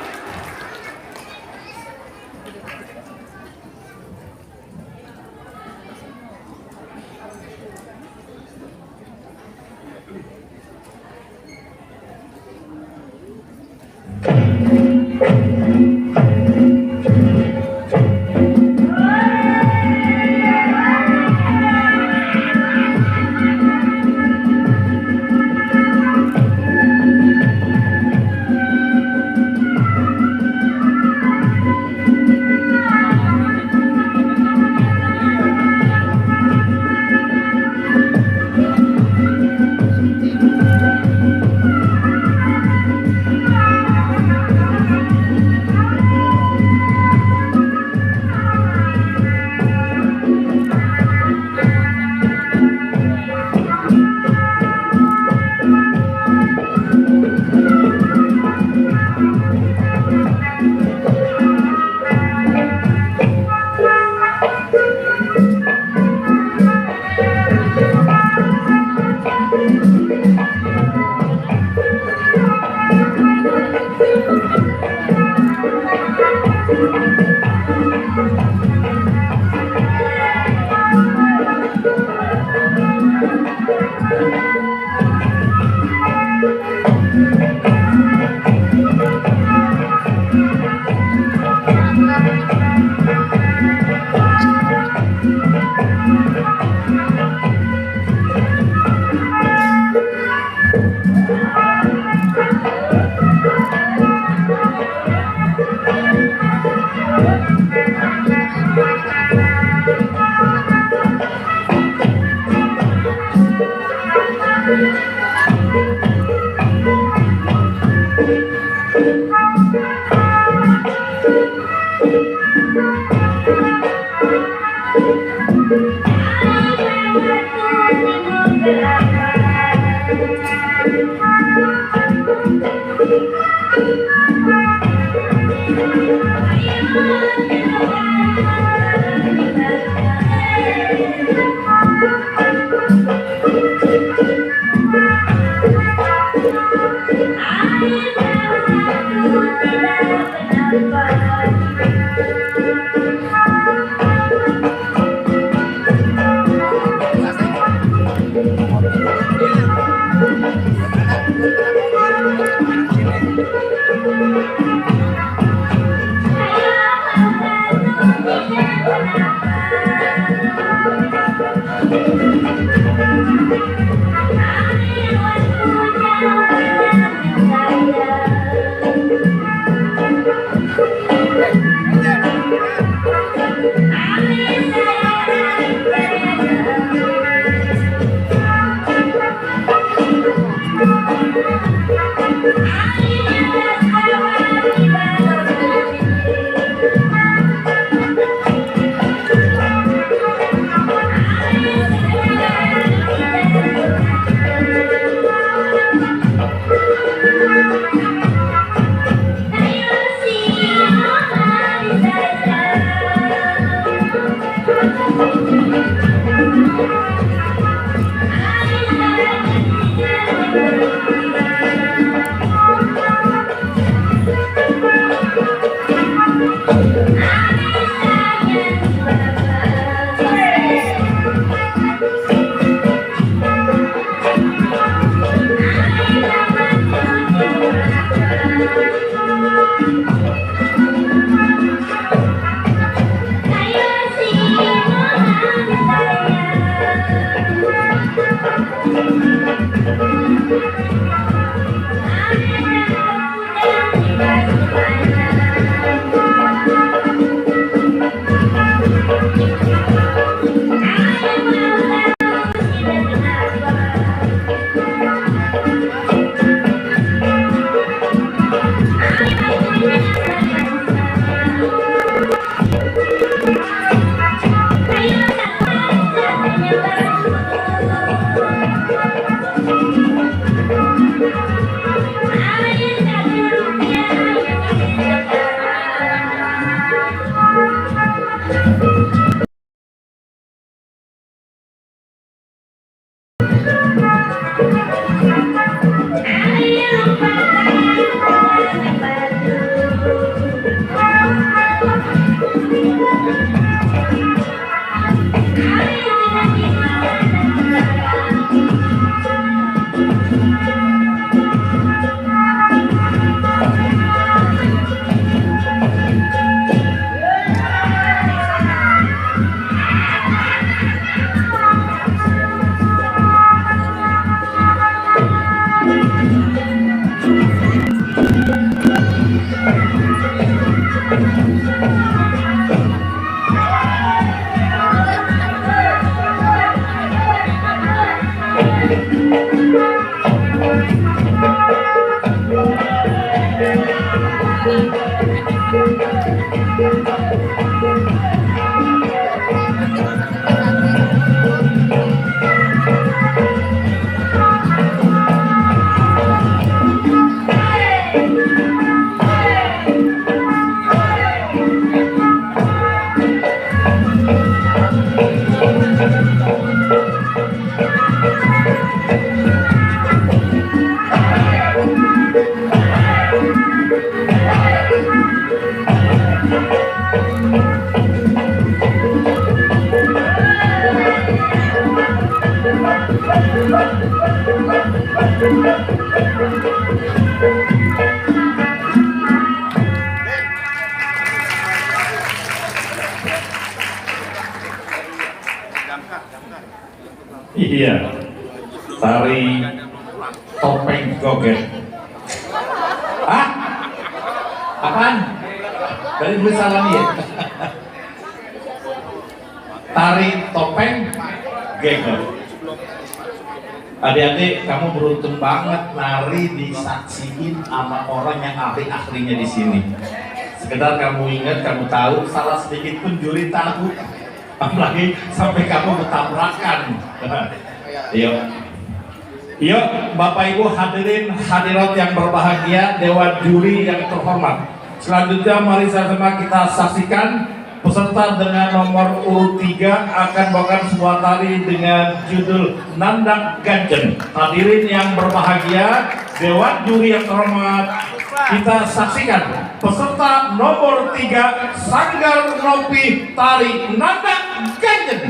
Iya, tari topeng goget. Hah? Apaan? Dari dulu salah nih ya? Tari topeng geger. Adik-adik, kamu beruntung banget nari disaksiin sama orang yang ahli-ahlinya di sini. Sekedar kamu ingat, kamu tahu, salah sedikit pun juri tahu. Apalagi sampai kamu bertabrakan. Yuk, yuk, Bapak Ibu hadirin hadirat yang berbahagia, dewan juri yang terhormat. Selanjutnya mari sama-sama kita saksikan peserta dengan nomor urut 3 akan bawakan sebuah tari dengan judul Nandak Ganjen. Hadirin yang berbahagia, dewan juri yang terhormat, kita saksikan peserta nomor 3 Sanggar Nopi tari Nandak Ganjen.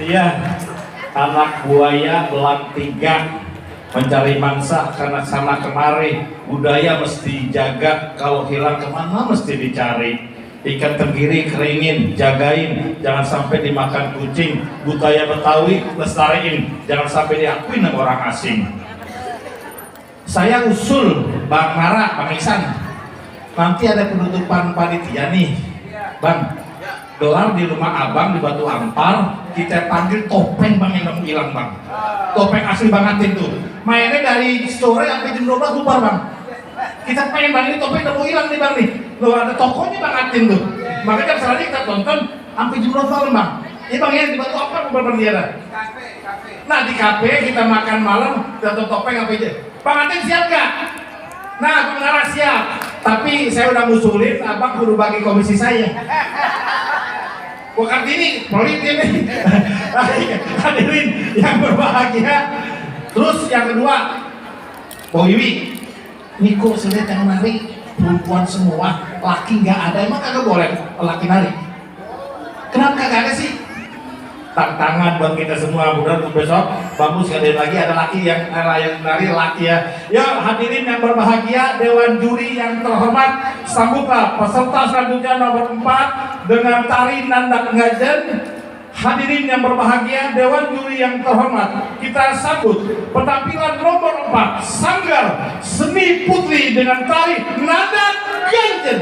Iya, anak buaya belang tiga mencari mangsa karena sana kemari. Budaya mesti dijaga, kalau hilang kemana mesti dicari. Ikan tenggiri keringin, jagain, jangan sampai dimakan kucing. Budaya Betawi lestariin, jangan sampai diakui sama orang asing. Saya usul Bang Mara, Bang Iksan, nanti ada penutupan panitia nih, Bang. Gelar di rumah abang di Batu Ampar, kita panggil topeng bang yang nemu hilang bang. Topeng asli banget itu. Mainnya dari sore sampai jam 12 bubar bang. Kita pengen bang ini topeng nemu hilang nih bang nih. Loh ada tokonya bang Atin tuh. Makanya selanjutnya kita tonton sampai jam 12 malam bang. Ini bang ya di Batu Ampar bubar dia. Nah di kafe kita makan malam, kita topeng sampai jam. Bang Atin siap gak? Nah Bang Nara siap. Tapi saya udah ngusulin abang kudu bagi komisi saya. Bukan ini, politik ini. Hadirin yang berbahagia. Terus yang kedua, Bo Iwi, ini kok sulit yang nari perempuan semua, laki nggak ada, emang kagak boleh laki nari? Kenapa kagak ada sih? Tantangan buat kita semua, mudah untuk besok Bambu sekalian lagi ada laki yang nari laki ya. Ya hadirin yang berbahagia, Dewan Juri yang terhormat, sambutlah peserta selanjutnya nomor 4 dengan tari Nanda Ngajen. Hadirin yang berbahagia, Dewan Juri yang terhormat, kita sambut penampilan nomor 4 Sanggar Seni Putri dengan tari Nanda Ngajen.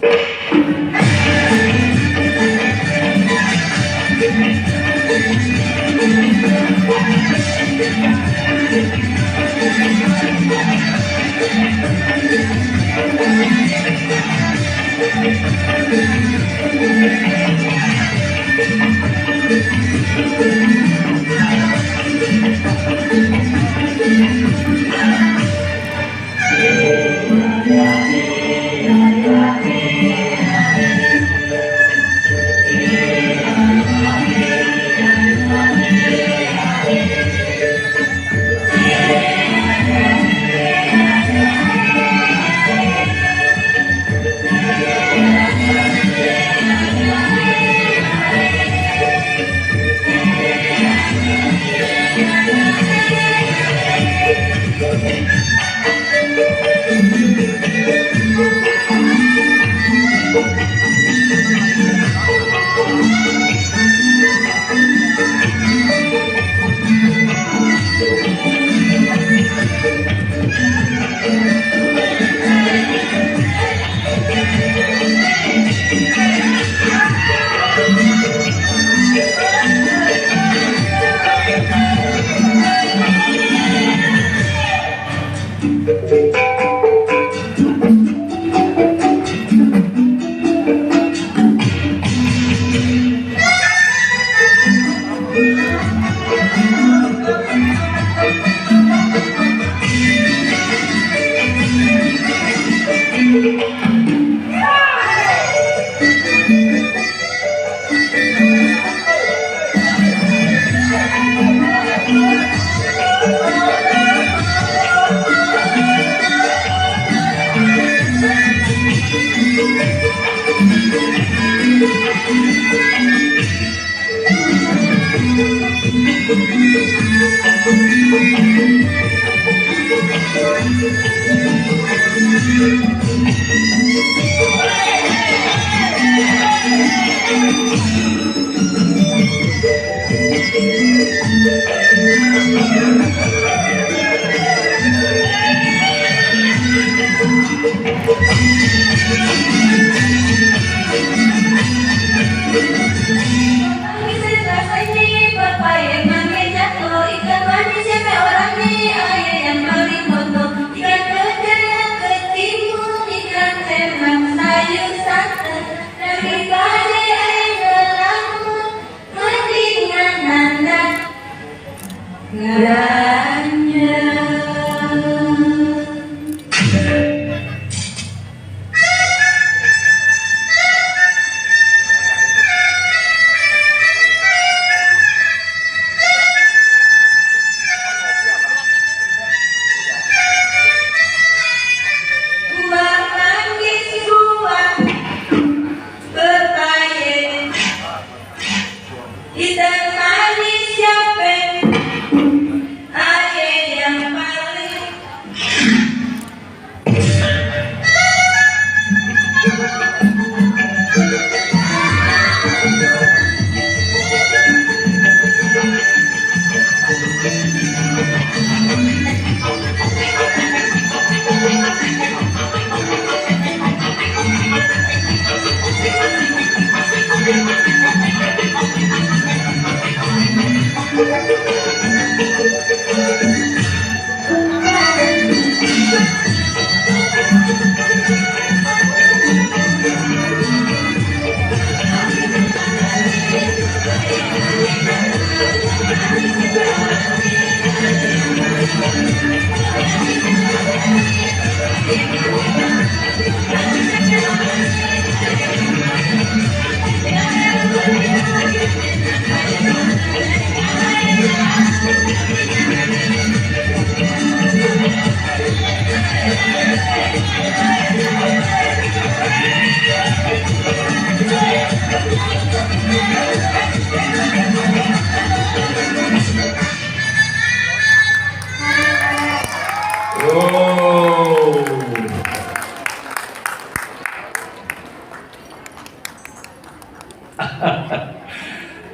Thank you.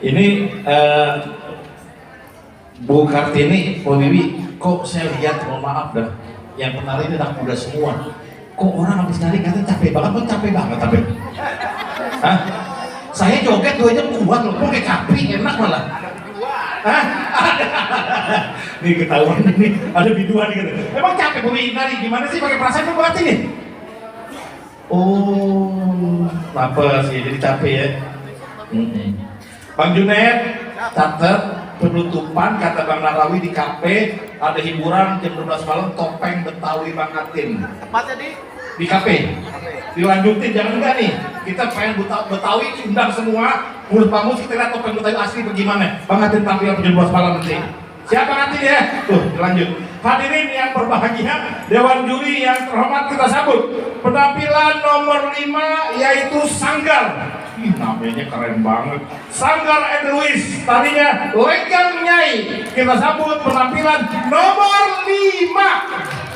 Ini Bu Kartini, Bu Wiwi, kok saya lihat, mohon maaf dah, yang penari ini anak muda semua. Kok orang habis nari katanya capek banget, kok capek banget tapi. Hah? Saya joget 2 jam kuat loh, kok kayak capek, enak malah. Hah? Nih ketahuan ini, ada biduan gitu. Emang capek Bu Wiwi nari, gimana sih pakai perasaan Bu Kartini? Oh, apa sih, jadi capek ya? Bang Junet, catat penutupan kata Bang Narawi di kafe ada hiburan jam 12 malam topeng Betawi Bang Atin.
Tempatnya
Di kafe. Dilanjutin jangan enggak nih. Kita pengen Betawi undang semua. Mulut Bang Mus kita lihat topeng Betawi asli bagaimana. Bang Atin tampil jam 12 malam nanti. Siapa nanti ya? Tuh, lanjut. Hadirin yang berbahagia, Dewan Juri yang terhormat kita sambut. Penampilan nomor 5 yaitu Sanggar. Ih, namanya keren banget. Sanggar and Louis, tadinya Lenggang Nyai. Kita sambut penampilan nomor 5.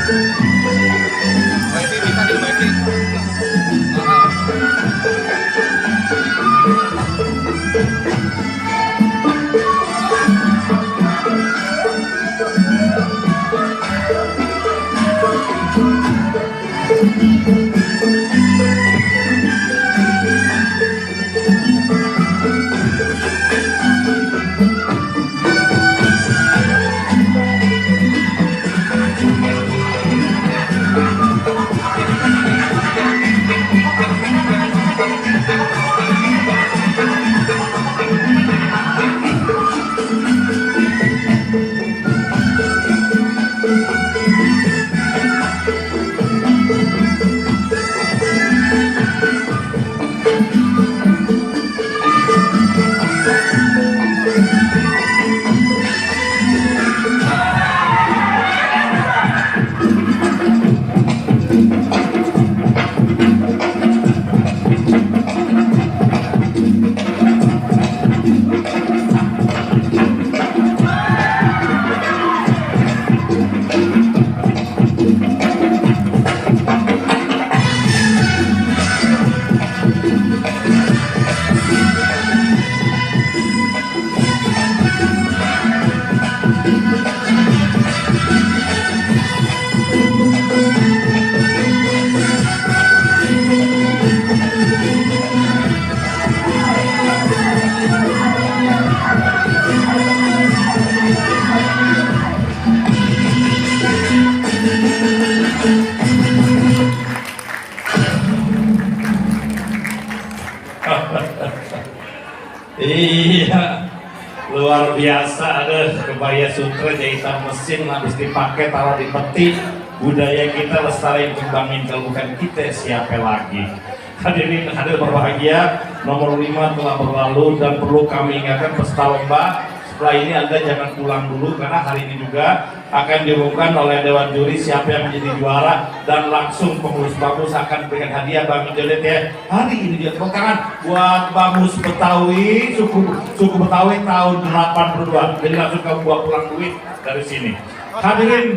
Baiki bisa dibaiki.
Iya, luar biasa. Ada kebaya sutra jahitan mesin habis dipakai taruh di peti. Budaya kita lestari kembangin, kalau bukan kita siapa lagi? Hadirin hadir berbahagia, nomor 5 telah berlalu dan perlu kami ingatkan peserta lomba. Setelah ini Anda jangan pulang dulu karena hari ini juga akan diumumkan oleh Dewan Juri siapa yang menjadi juara dan langsung pengurus Bamus akan berikan hadiah bagi Jodet ya. Hari ini dia tepuk tangan buat Bamus Betawi, suku Betawi tahun 82. Jadi langsung kamu bawa pulang duit dari sini. Hadirin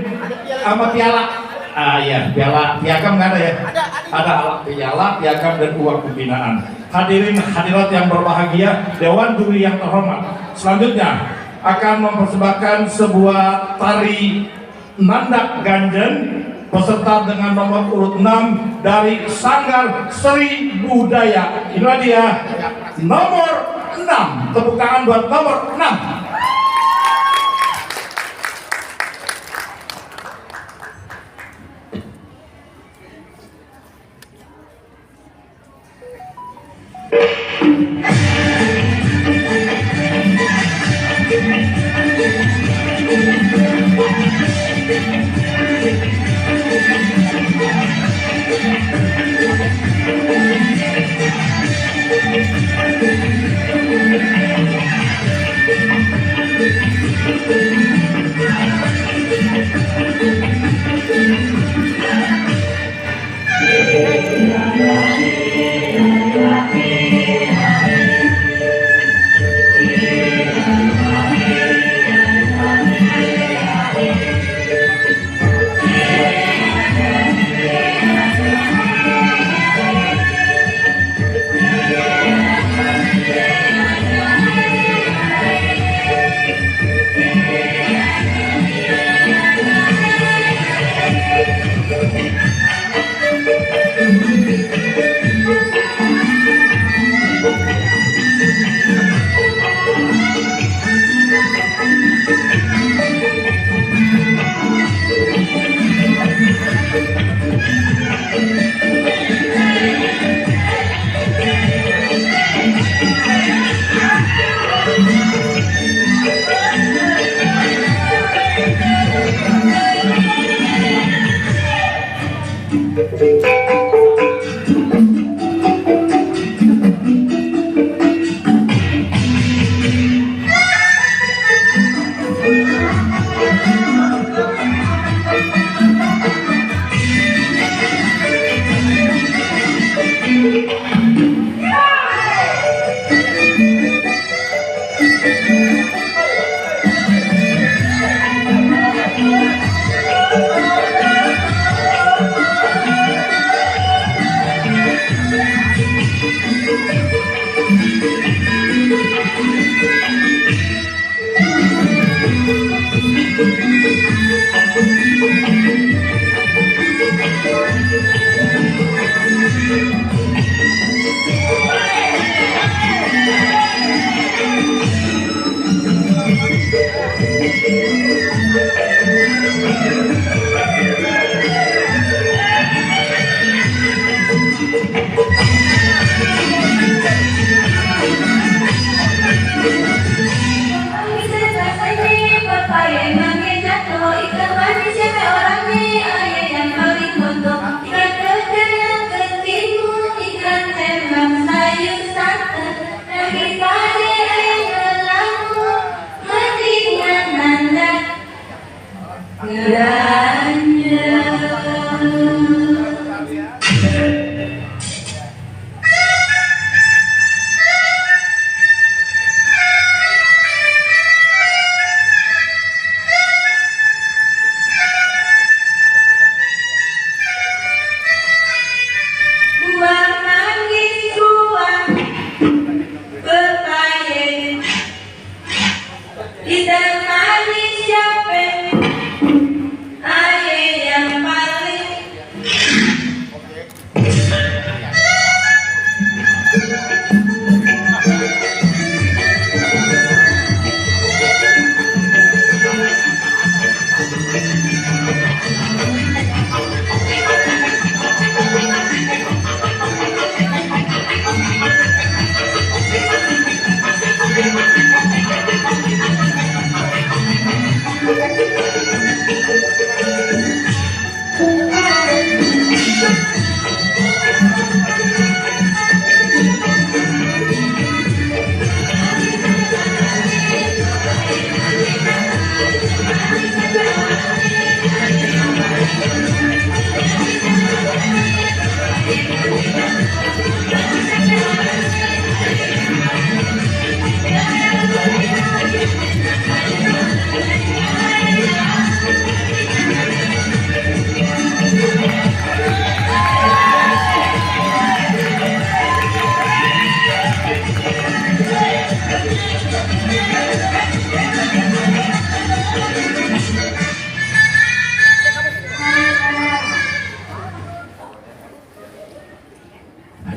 sama piala. Ya, piala piagam nggak ada ya? Ada alat piala, piagam dan uang pembinaan. Hadirin hadirat yang berbahagia, Dewan Juri yang terhormat. Selanjutnya akan mempersembahkan sebuah tari Nandak Ganjen peserta dengan nomor urut 6 dari Sanggar Sri Budaya. Inilah dia nomor 6. Tepuk tangan buat nomor 6.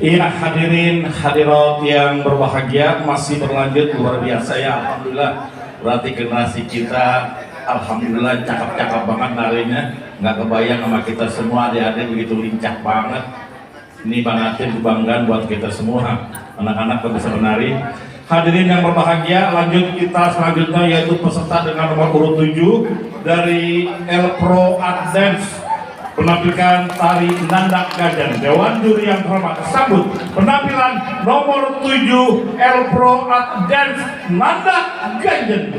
Iya, hadirin hadirat yang berbahagia, masih berlanjut luar biasa ya, alhamdulillah. Berarti generasi kita alhamdulillah cakep-cakep banget narinya, nggak kebayang sama kita semua, adik-adik begitu lincah banget. Ini banget kebanggaan buat kita semua, anak-anak yang bisa menari. Hadirin yang berbahagia, lanjut kita selanjutnya yaitu peserta dengan nomor urut 7 dari El Pro Art Dance, menampilkan tari Nandak Ganjen. Dewan juri yang terhormat, sambut penampilan nomor 7 El Pro Art Dance Nandak Ganjen.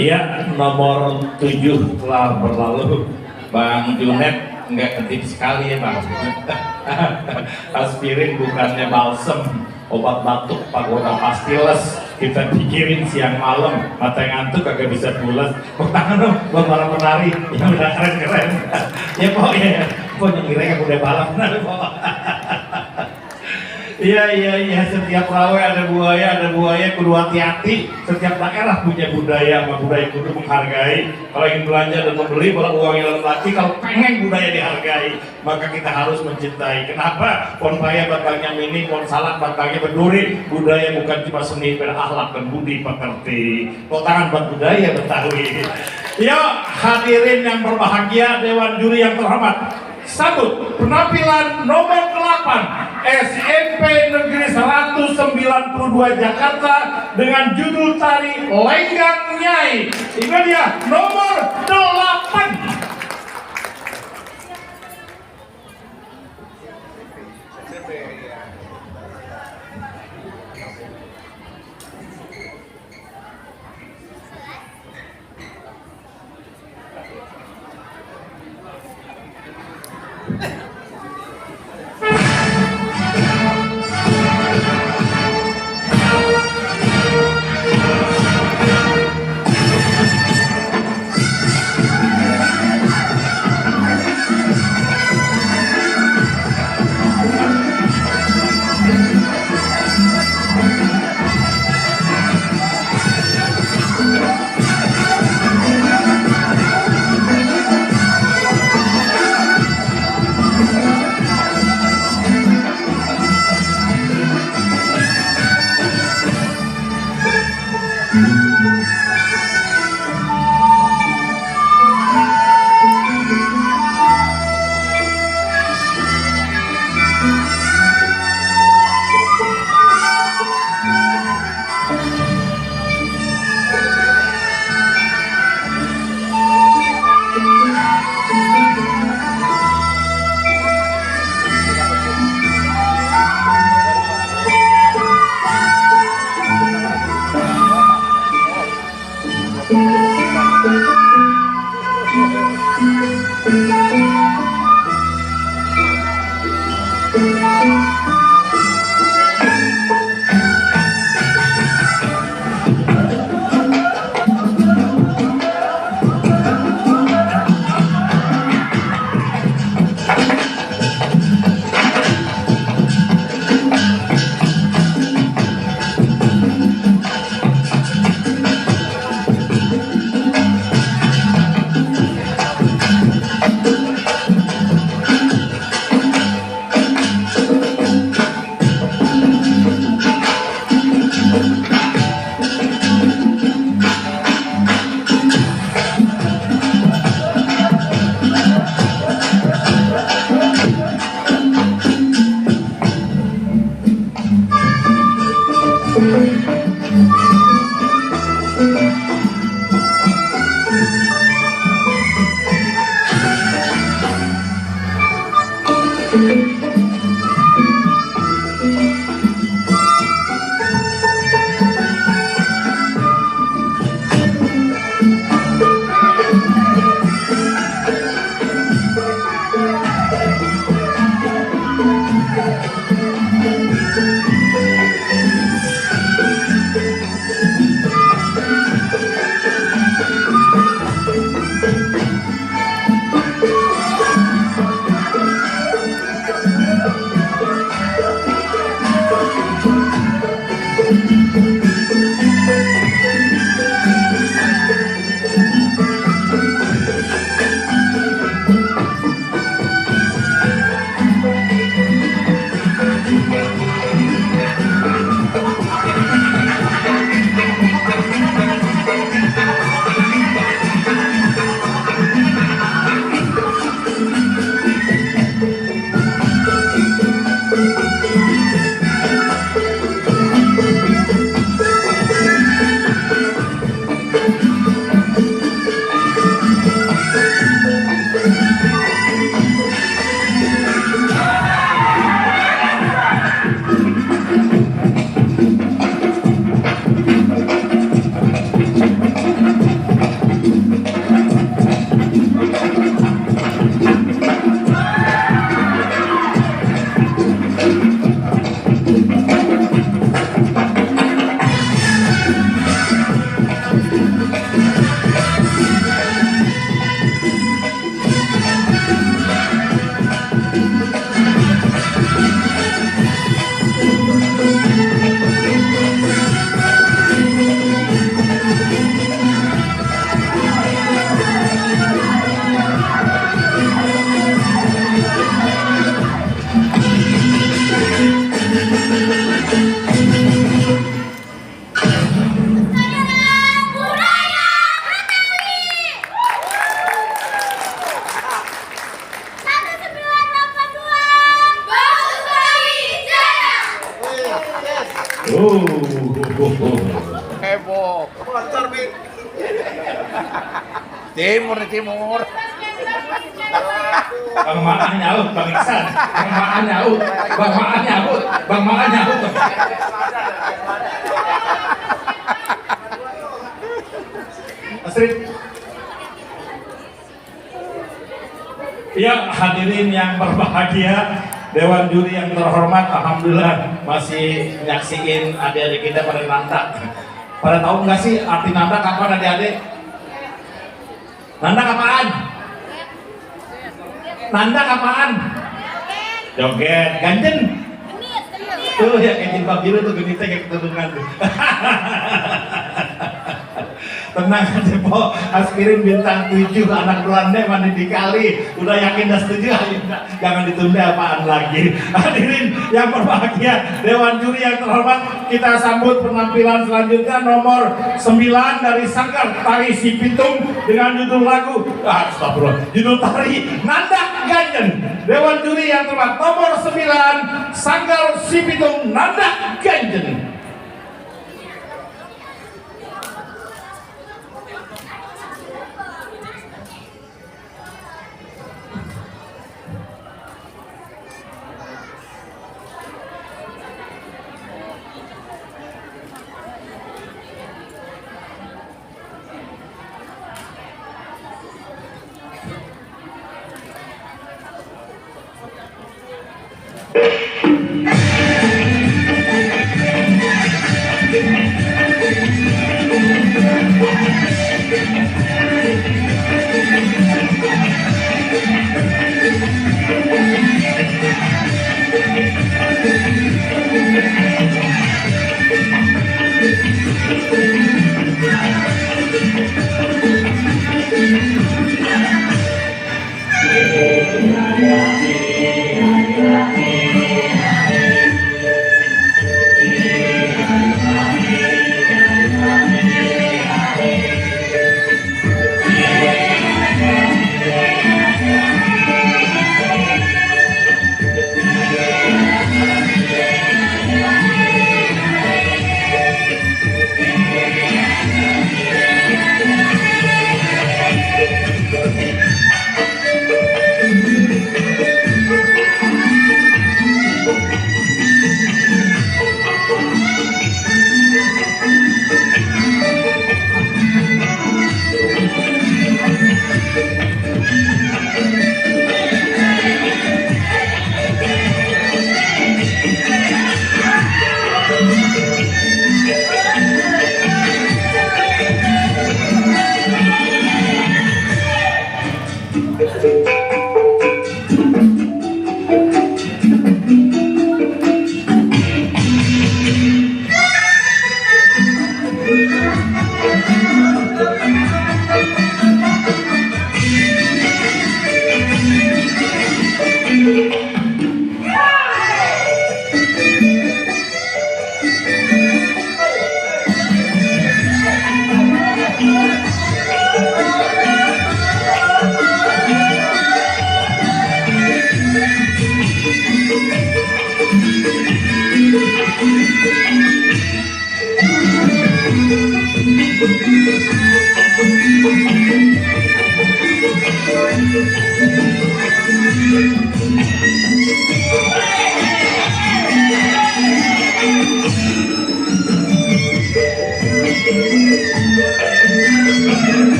Iya, nomor 7 telah berlalu. Bang Junet nggak ketip sekali ya Bang. Aspirin bukannya balsem, obat batuk pagoda pastiles. Kita pikirin siang malam, mata yang ngantuk kagak bisa pulas. Tangan dong buat para penari yang udah keren-keren. Ya pokoknya, pokoknya kira-kira udah balap benar pokoknya. Iya, setiap rawe ada buaya kudu hati-hati. Setiap daerah punya budaya, sama budaya kudu menghargai. Kalau ingin belanja dan membeli, kalau uangnya dalam hati, kalau pengen budaya dihargai, maka kita harus mencintai. Kenapa? Pon paya batangnya mini, pon salak batangnya berduri. Budaya bukan cuma seni, berakhlak dan budi pekerti. Tepuk tangan buat budaya Betawi. Yuk, hadirin yang berbahagia, Dewan Juri yang terhormat. Sambut penampilan nomor 8 SMP Negeri 192 Jakarta dengan judul tari Lenggang Nyai. Ini dia nomor 8.
Heboh. Bocor, Bi. Timur nih, timur.
Bang Maan nyaut, Bang Iksan. Bang Maan nyaut, Bang Maan nyaut, Bang Maan nyaut. Astrid. Ya, hadirin yang berbahagia, Dewan Juri yang terhormat, alhamdulillah masih nyaksiin adik-adik kita pada nandak. Pada tahu nggak sih arti nandak kapan adik-adik? Nandak apaan? Nandak apaan? Joget, ganjen. Tuh ya kayak Pak Biru tuh genitnya kayak keturunan tuh. Tenang aja po, aspirin bintang 7 anak Belanda mandi dikali. Udah yakin dah setuju, ayo jangan ditunda apaan lagi. Hadirin yang berbahagia, Dewan Juri yang terhormat, kita sambut penampilan selanjutnya nomor 9 dari Sanggar Tari Si Pitung dengan judul lagu, astagfirullah, judul tari Nandak Ganjen. Dewan Juri yang terhormat nomor 9 Sanggar Si Pitung Nandak Ganjen.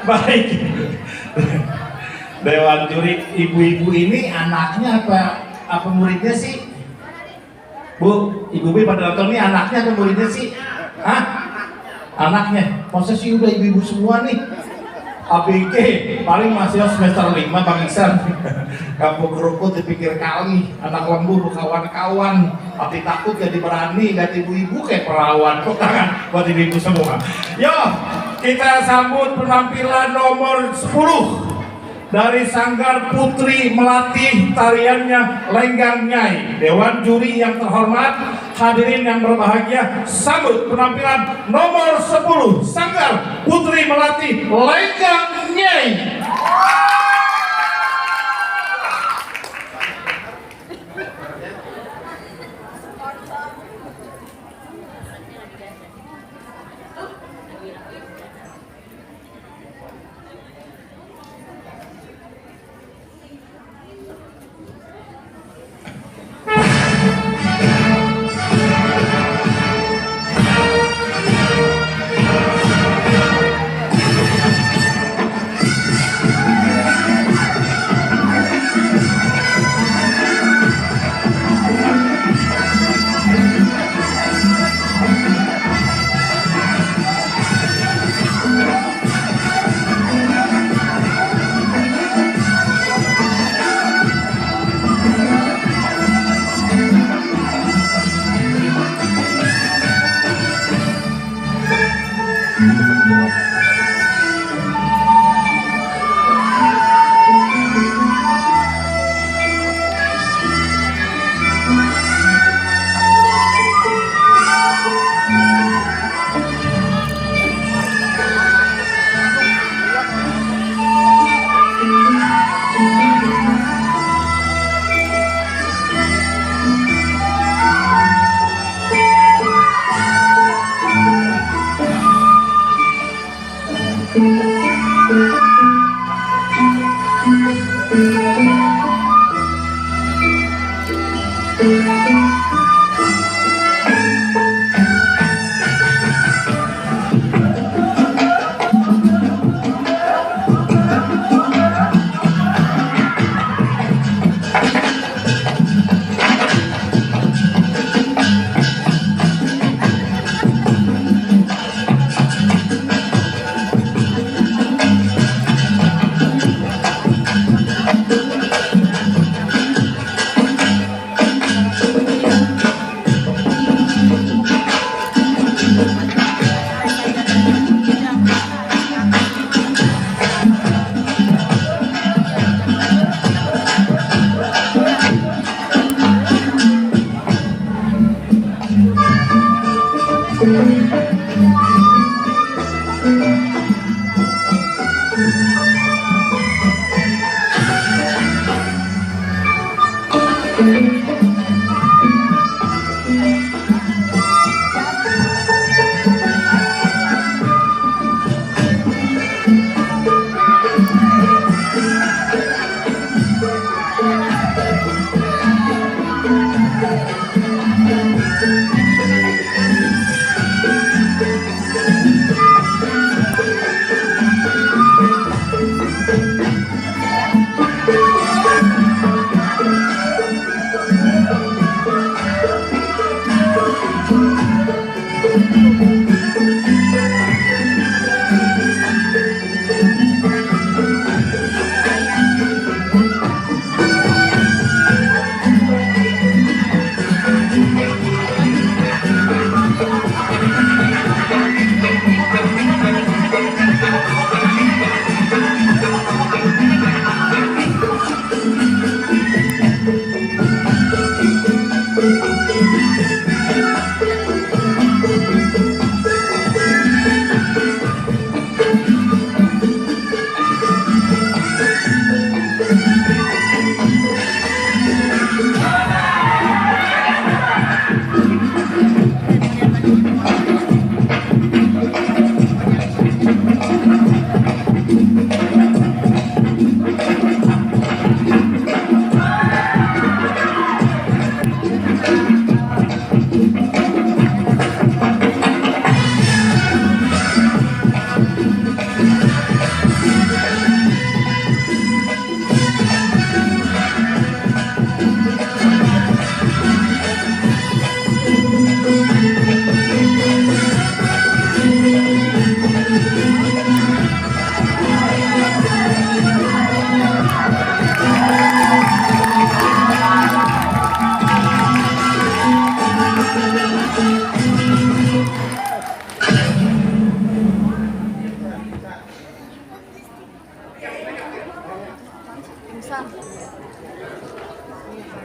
Baik. Dewan juri, ibu-ibu ini anaknya apa muridnya sih? Bu, ibu-ibu pada nonton ini anaknya atau muridnya sih? Hah? Anaknya. Masa sih udah ibu-ibu semua nih? ABG paling masih semester 5 Bang Iksan. Kampung keruput dipikir kali, anak lembu kawan-kawan, tapi takut jadi berani, lihat ibu-ibu kayak perawan. Kok tangan buat ibu-ibu semua. Yo, kita sambut penampilan nomor 10 dari Sanggar Putri Melati, tariannya Lenggang Nyai. Dewan juri yang terhormat, hadirin yang berbahagia, sambut penampilan nomor 10 Sanggar Putri Melati Lenggang Nyai.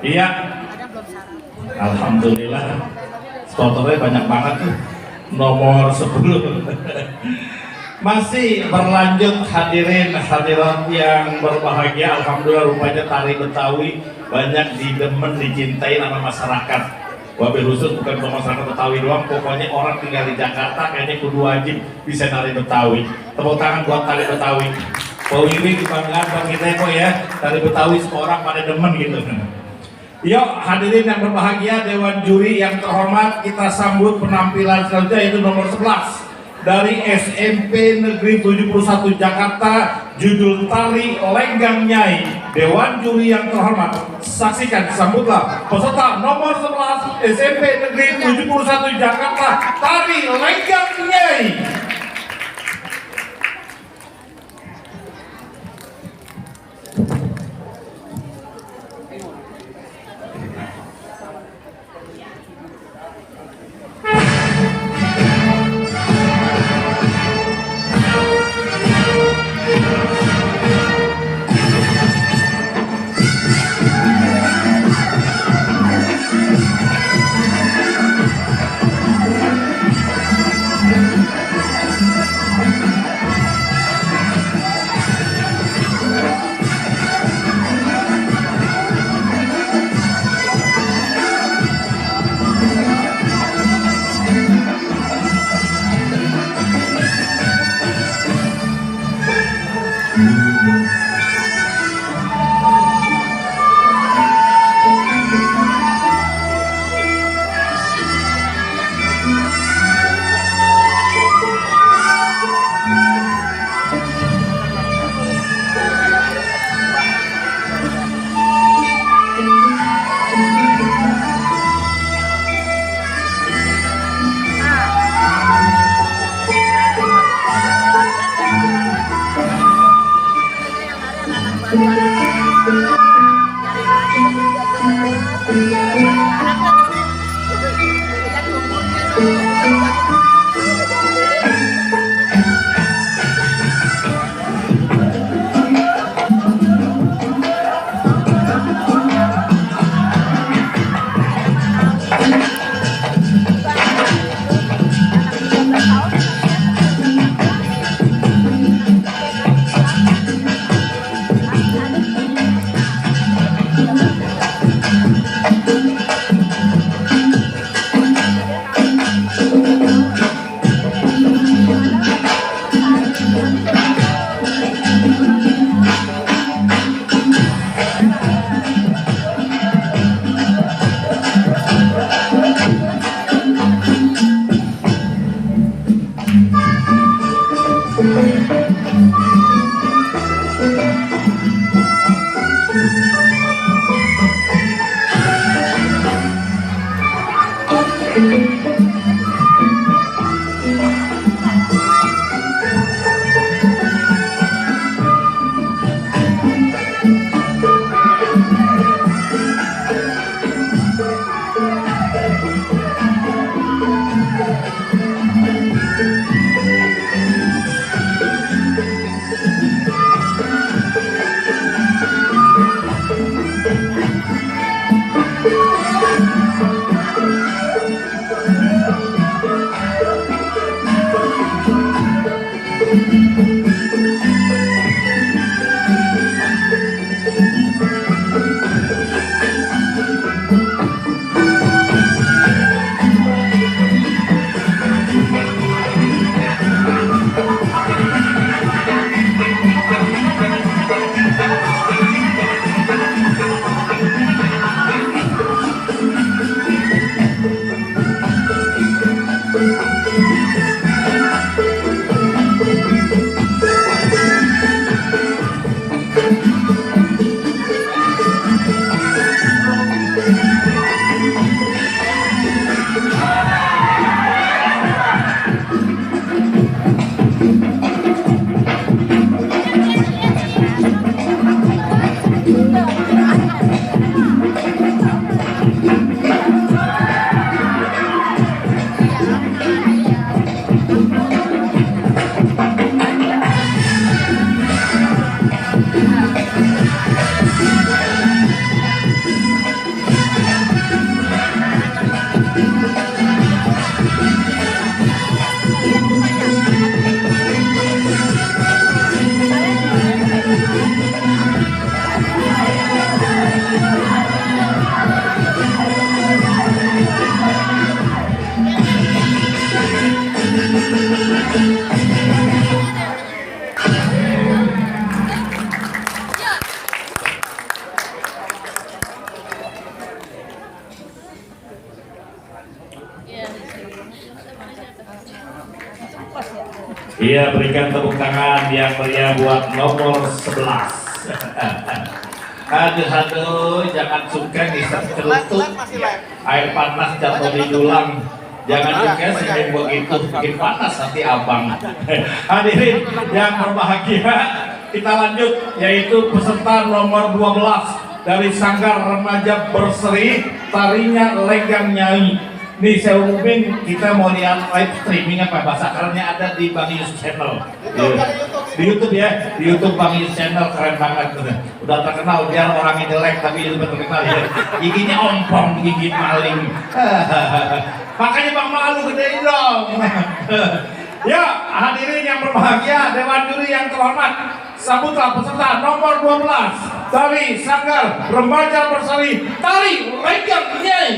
Iya. Alhamdulillah. Sponsornya banyak banget tuh. Nomor 10. Masih berlanjut hadirin hadirat yang berbahagia. Alhamdulillah rupanya tari Betawi banyak didemen, dicintai sama masyarakat. Wabil khusus bukan untuk masyarakat Betawi doang, pokoknya orang tinggal di Jakarta kayaknya kudu wajib bisa tari Betawi. Tepuk tangan buat tari Betawi. Pak Wiwi kebanggaan buat kita kok ya, tari Betawi semua orang pada demen gitu. Yuk hadirin yang berbahagia, Dewan Juri yang terhormat, kita sambut penampilan selanjutnya yaitu nomor 11 dari SMP Negeri 71 Jakarta, judul tari Lenggang Nyai. Dewan Juri yang terhormat, saksikan, sambutlah peserta nomor 11 SMP Negeri 71 Jakarta, tari Lenggang Nyai. Iya, berikan tepuk tangan yang meriah buat nomor 11. Aduh, jangan sungkan nih celutut. Air panas jatuh di dulang. Jangan juga sering begitu, bikin panas nanti abang. Hadirin yang berbahagia, kita lanjut yaitu peserta nomor 12 dari Sanggar Remaja Berseri, tarinya Lenggang Nyai. Nih saya umumin, kita mau lihat live streaming apa bahasa kerennya ada di Bang Yus Channel. Di YouTube ya, di YouTube Bang Yus Channel keren banget. Udah terkenal, biar orangnya jelek tapi YouTube terkenal ya. Giginya ompong, gigi maling. Makanya Bang malu gedein dong. Ya, hadirin yang berbahagia, Dewan Juri yang terhormat, sambutlah peserta nomor 12 dari Sanggar Remaja Berseri, tari Lenggang Nyai.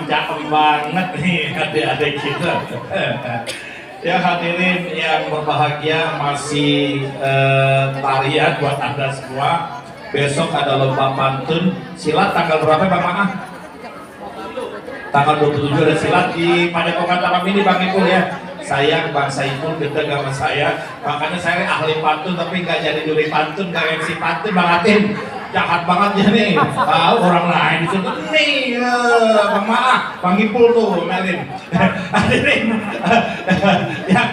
Cakep banget nih adik-adik kita. Ya hadirin yang berbahagia, masih tarian buat Anda semua. Besok ada lomba pantun silat tanggal berapa Bang Maah? Tanggal 27 ada silat di Padepokan Taman Mini Bang Ipul ya. Sayang Bang Saiful gede sama saya, makanya saya ahli pantun tapi nggak jadi juri pantun, nggak MC pantun. Bang Atin jahat banget ya nih, tahu orang lain itu nih Bang Maah, Bang Ipul tuh Melin. Hadirin yang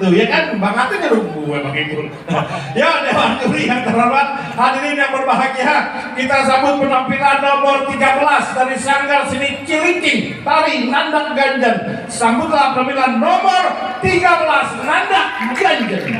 tuh ya kan Bang Atin ya gue Bang Ipul. Ya dewan juri yang terhormat, hadirin yang berbahagia, kita sambut penampilan nomor 13 dari Sanggar Seni Cilincing, tari Nandak Ganjen. Sambutlah penampilan nomor 13 Nandak Ganjen.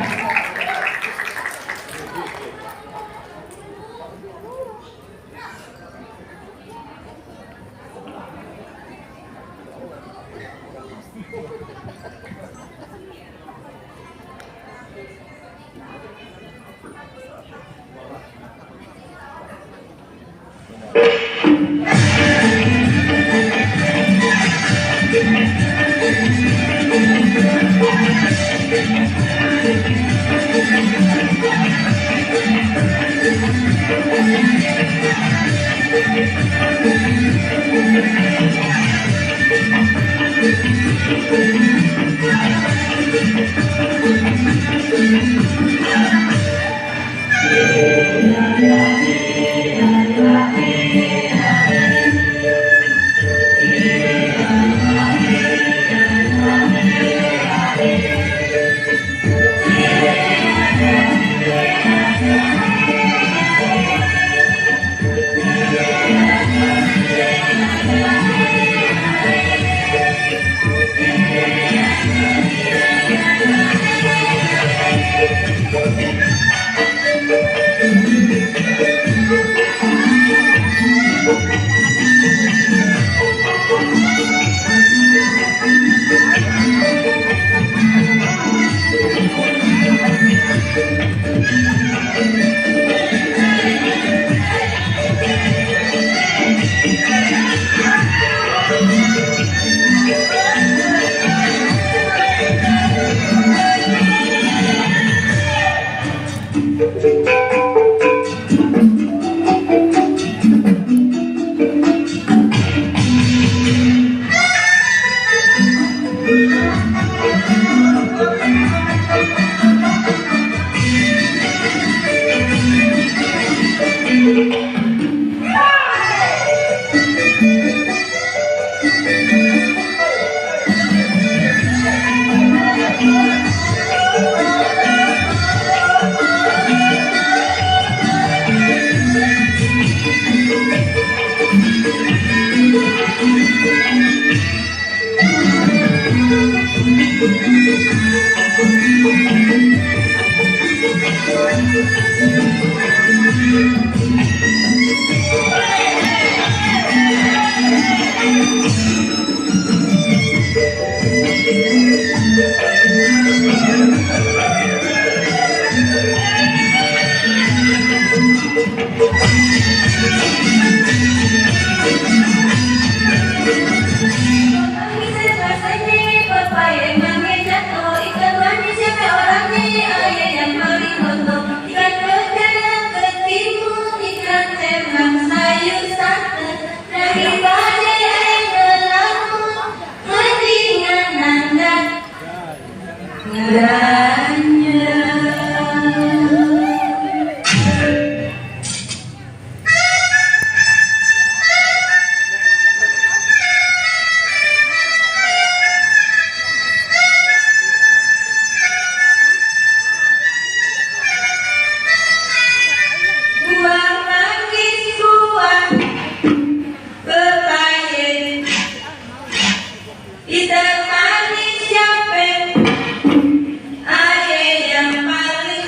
ditemani capek, ayah yang paling.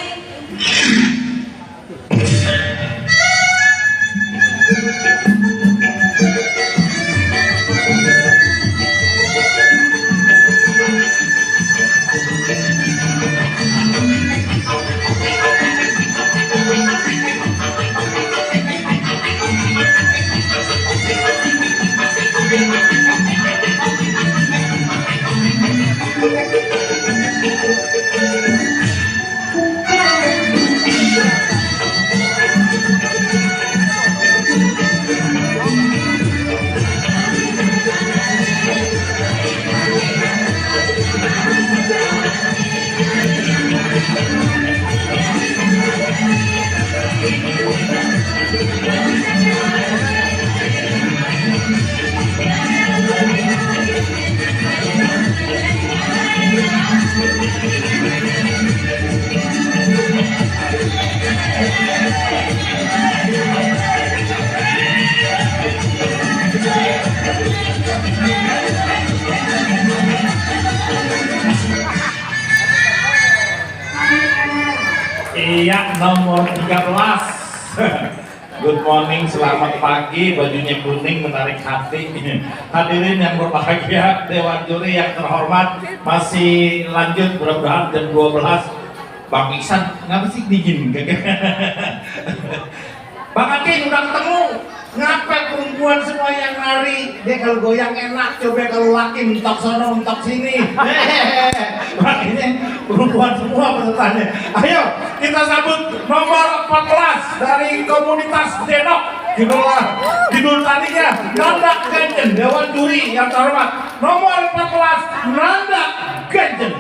Iya, nomor 13. Good morning, selamat pagi, bajunya kuning menarik hati. Hadirin yang berbahagia, Dewan Juri yang terhormat, masih lanjut mudah-mudahan jam 12. Bang Iksan, ngapa sih dingin? Bang Akin udah ketemu. Ngapa perempuan semua yang nari? Dia kalau goyang enak, coba kalau laki mentok sono, mentok sini. Makanya perempuan semua pesertanya. Ayo kita sambut nomor 14 dari komunitas Denok. Judul tadinya Nanda Ganjen, Dewan Juri yang terhormat. Nomor 14 Nanda Ganjen.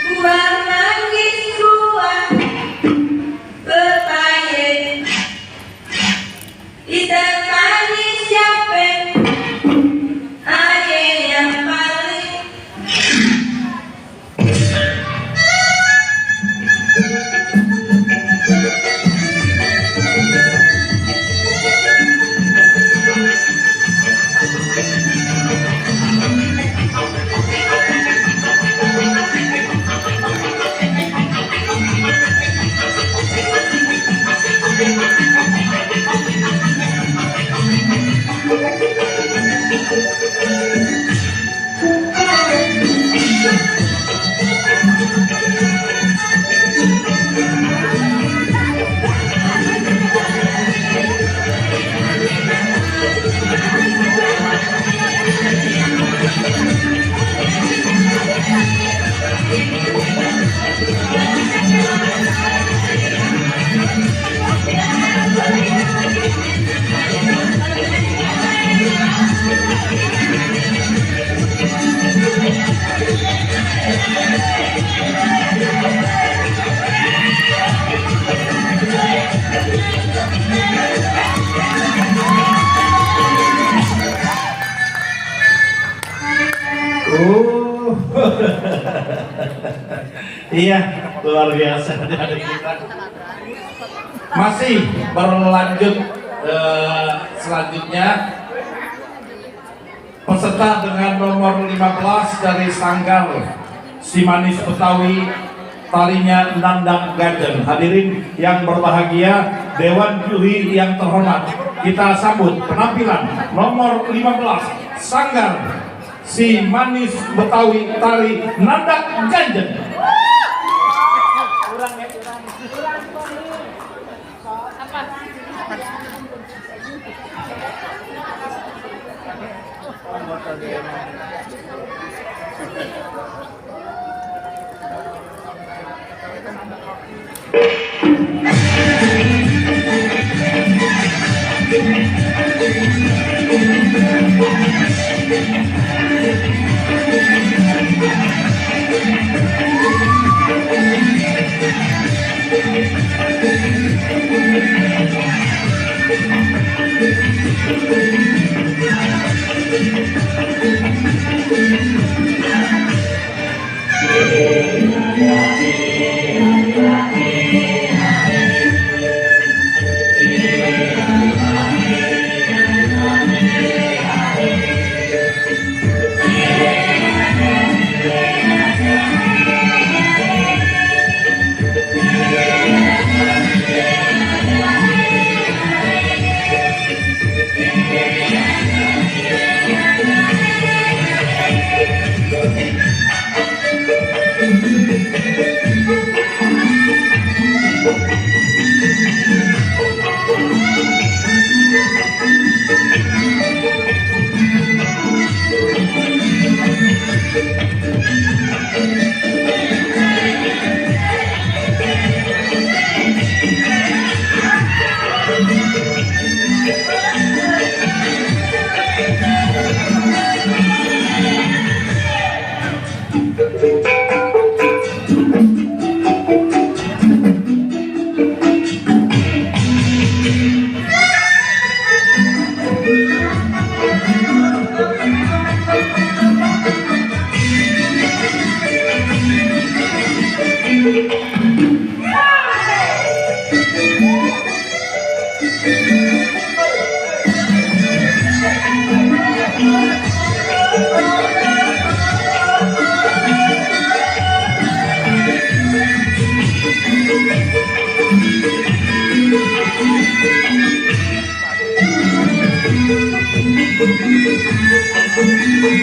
Buah manggis buah pepaya, ikan manis siapa aja yang paling.
Iya, luar biasa dari kita. Masih berlanjut selanjutnya peserta dengan nomor 15 dari Sanggar Si Manis Betawi, tarinya Nandang Ganjen. Hadirin yang berbahagia, Dewan Juri yang terhormat, kita sambut penampilan nomor 15 Sanggar Si Manis Betawi, tari Nandang Ganjen.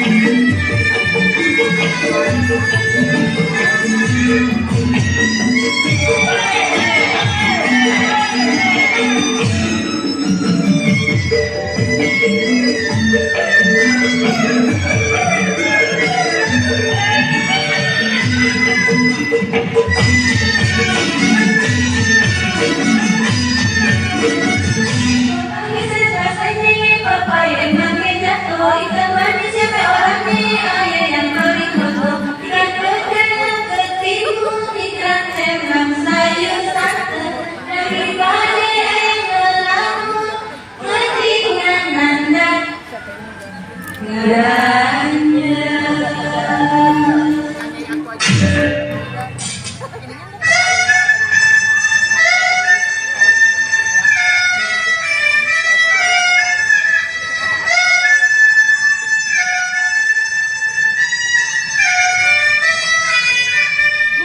Thank you.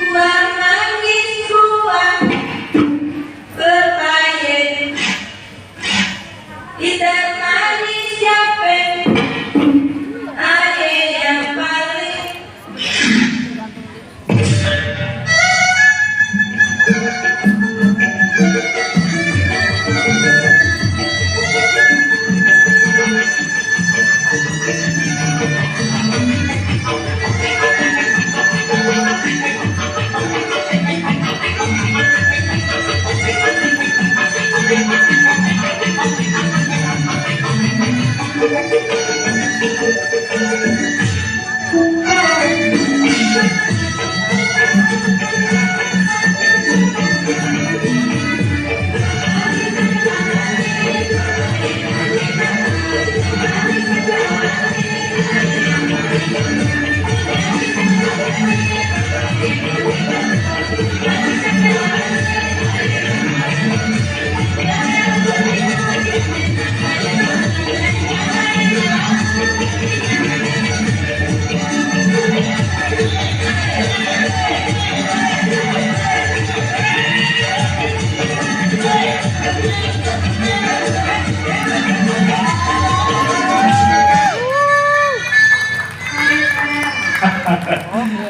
Buah manggis buah pepaya ditemani siapa ada yang paling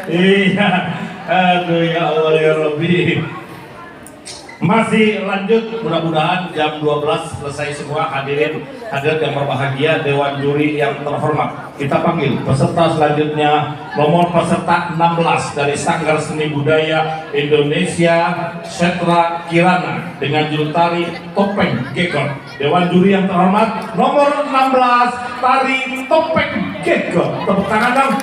Iya, aduh ya Allah ya Rabbi. Masih lanjut, mudah-mudahan jam 12 selesai semua. Hadirin yang berbahagia, Dewan Juri yang terhormat, kita panggil peserta selanjutnya, nomor peserta 16 dari Sanggar Seni Budaya Indonesia Setra Kirana dengan judul tari Topeng Gekor. Dewan Juri yang terhormat, nomor 16 tari Topeng Gekor. Tepuk tangan dong.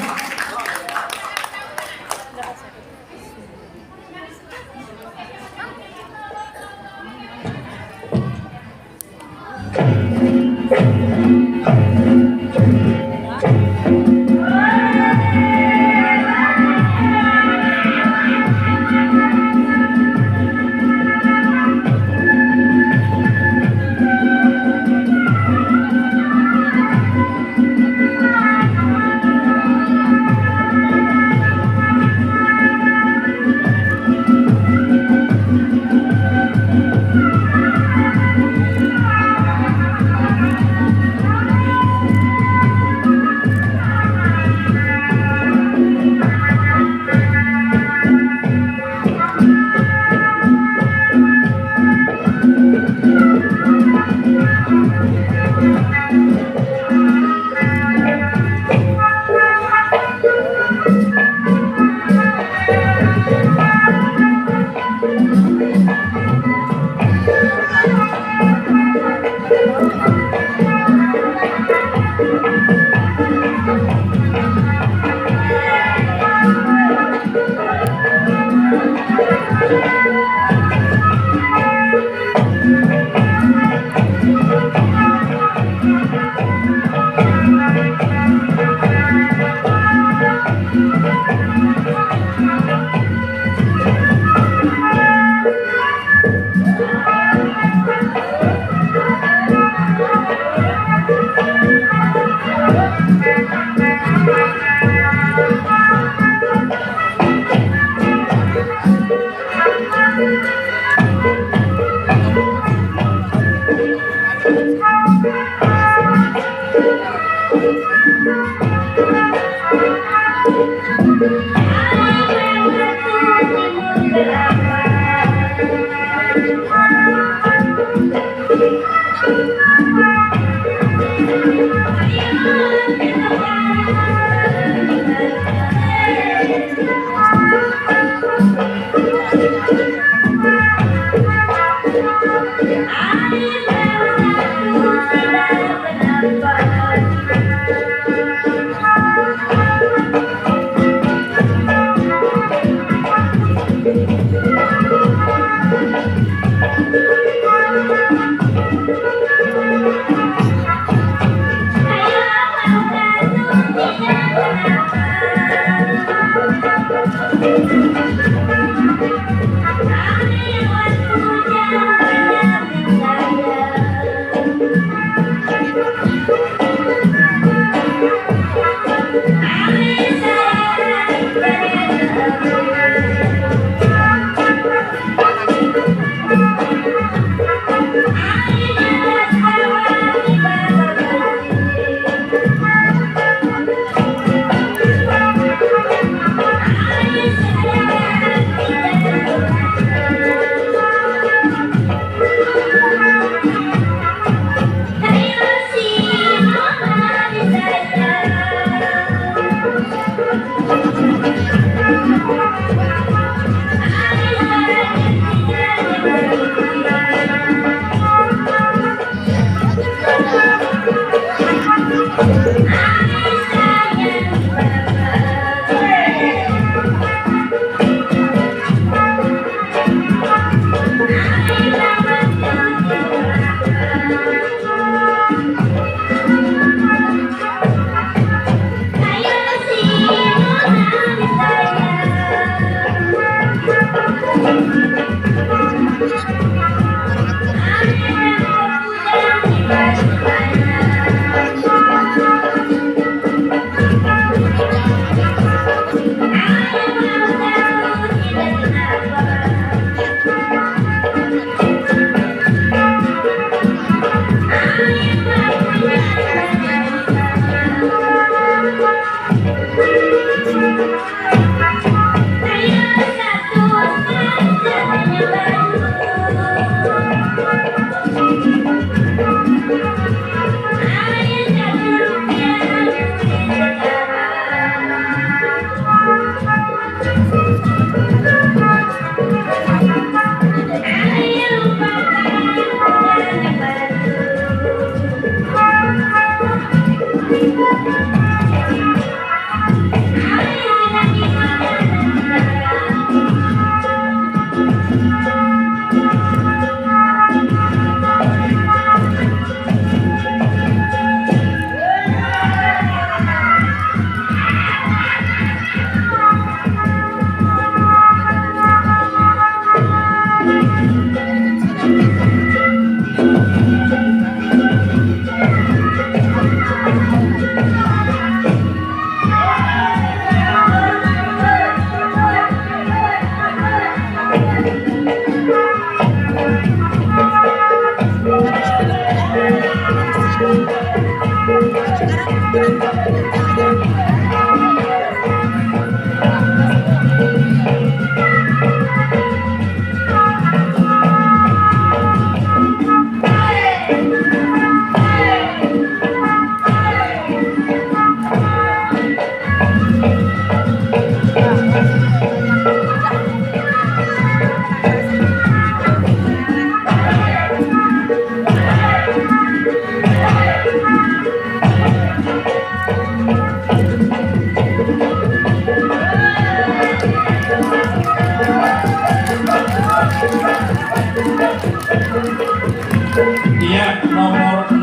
Iya, nomor 16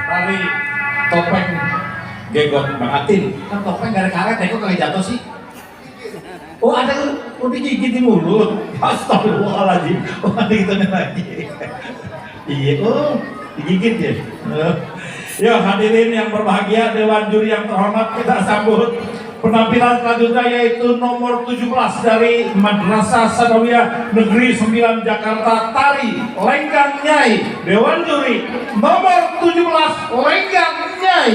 dari topeng Gegot Bang Atin. Kan topeng gara karet ya, kok kali jatuh sih? Oh ada digigit di mulut. Astagfirullahaladzim. Oh ada gitu lagi. Iya, oh digigit ya. Ya hadirin yang berbahagia, dewan juri yang terhormat, kita sambut penampilan selanjutnya yaitu nomor 17 dari Madrasah Sanawiyah Negeri 9 Jakarta, Tari Lenggang Nyai. Dewan juri nomor 17 Lenggang Nyai.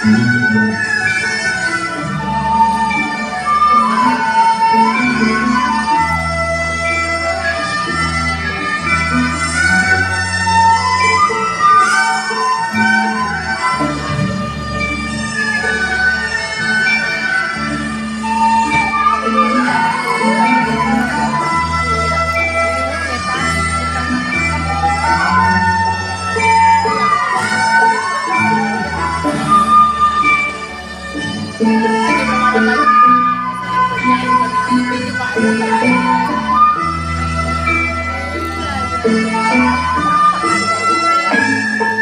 Thank you.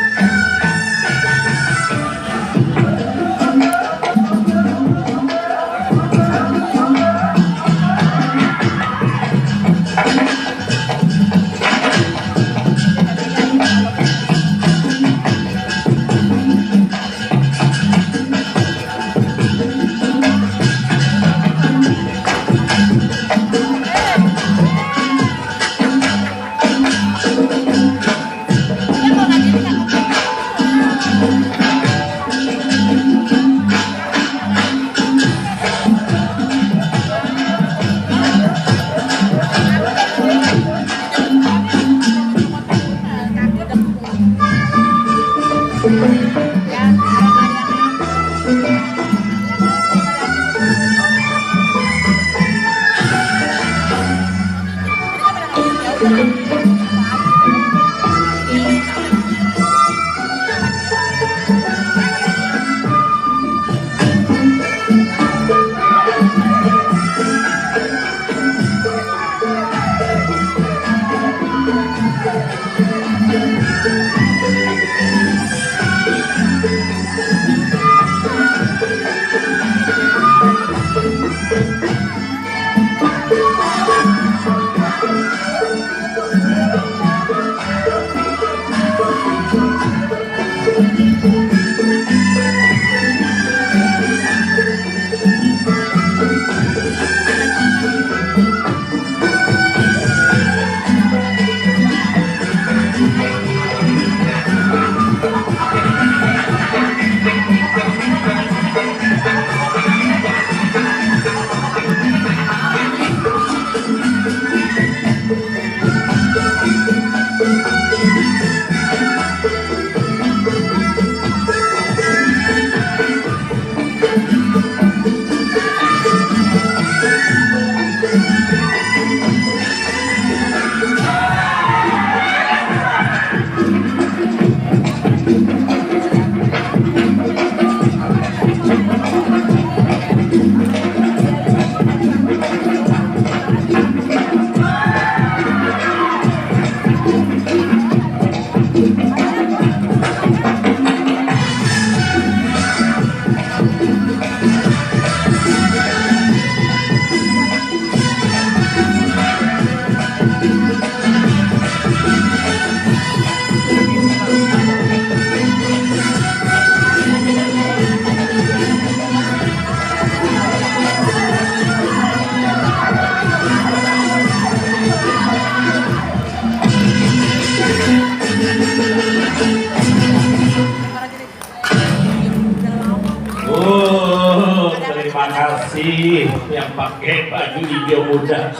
kasih yang pakai baju hijau muda,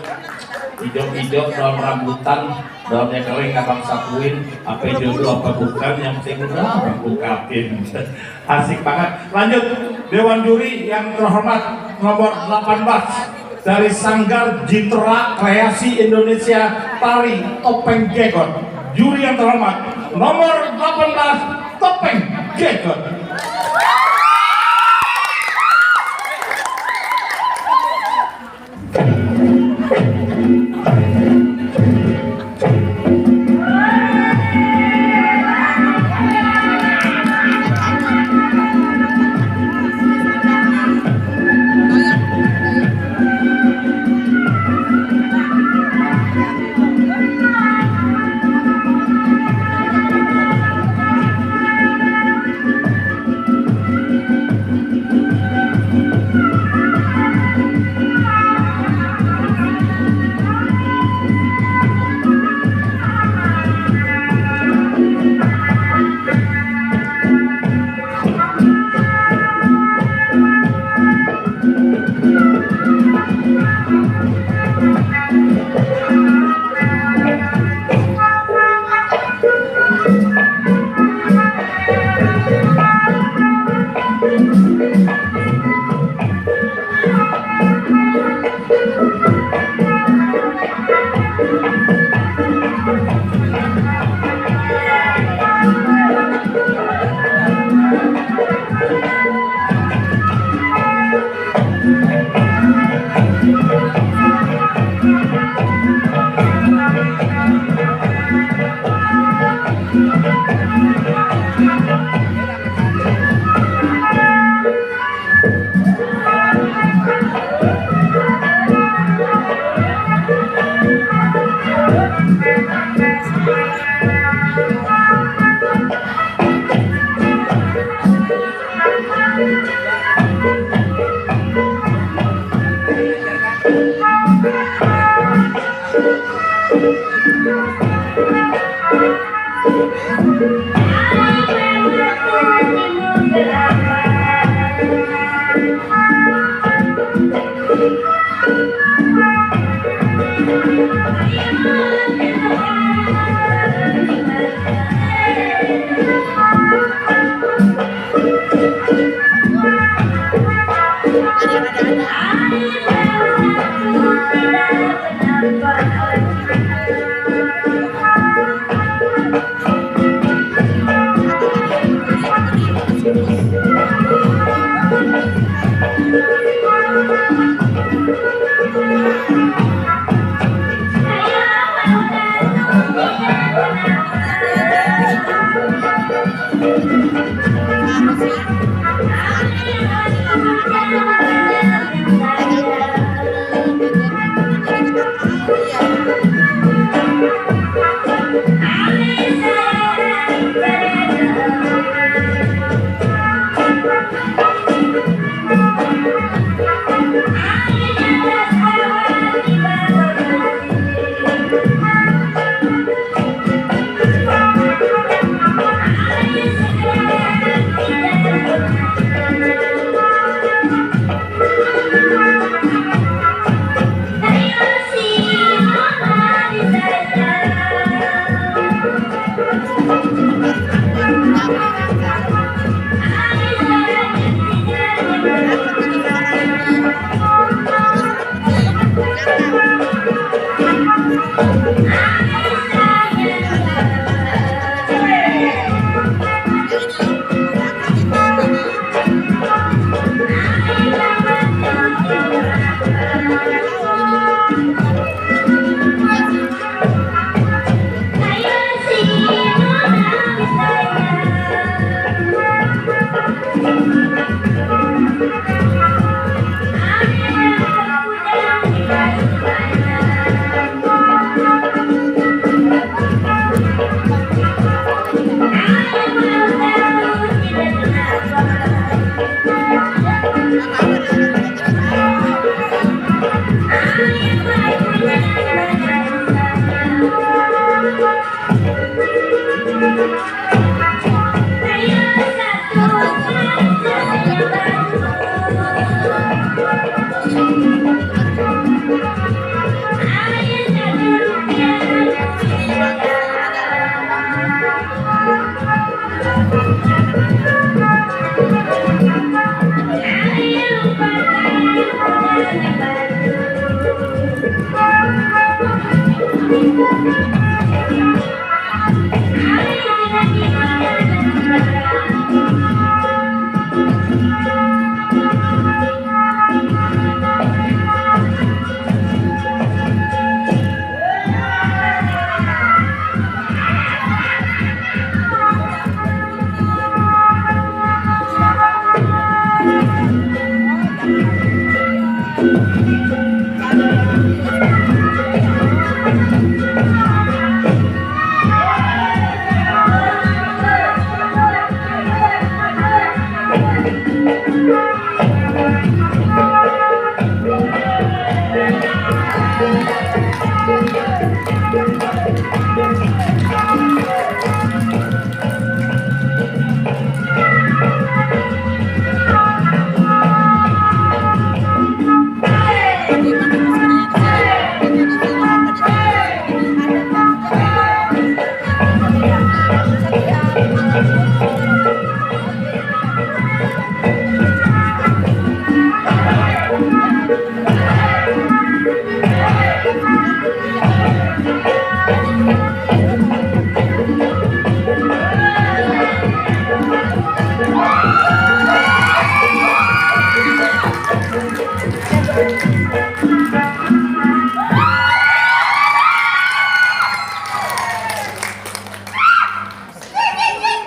hijau-hijau dalam rambutan, dalamnya kering abang sapuin, apa jodoh apa bukan yang penting udah abang ungkapin. Asik banget. Lanjut, Dewan Juri yang terhormat nomor 18 dari Sanggar Jitra Kreasi Indonesia Tari Topeng Gegot. Juri yang terhormat nomor 18 Topeng Gegot.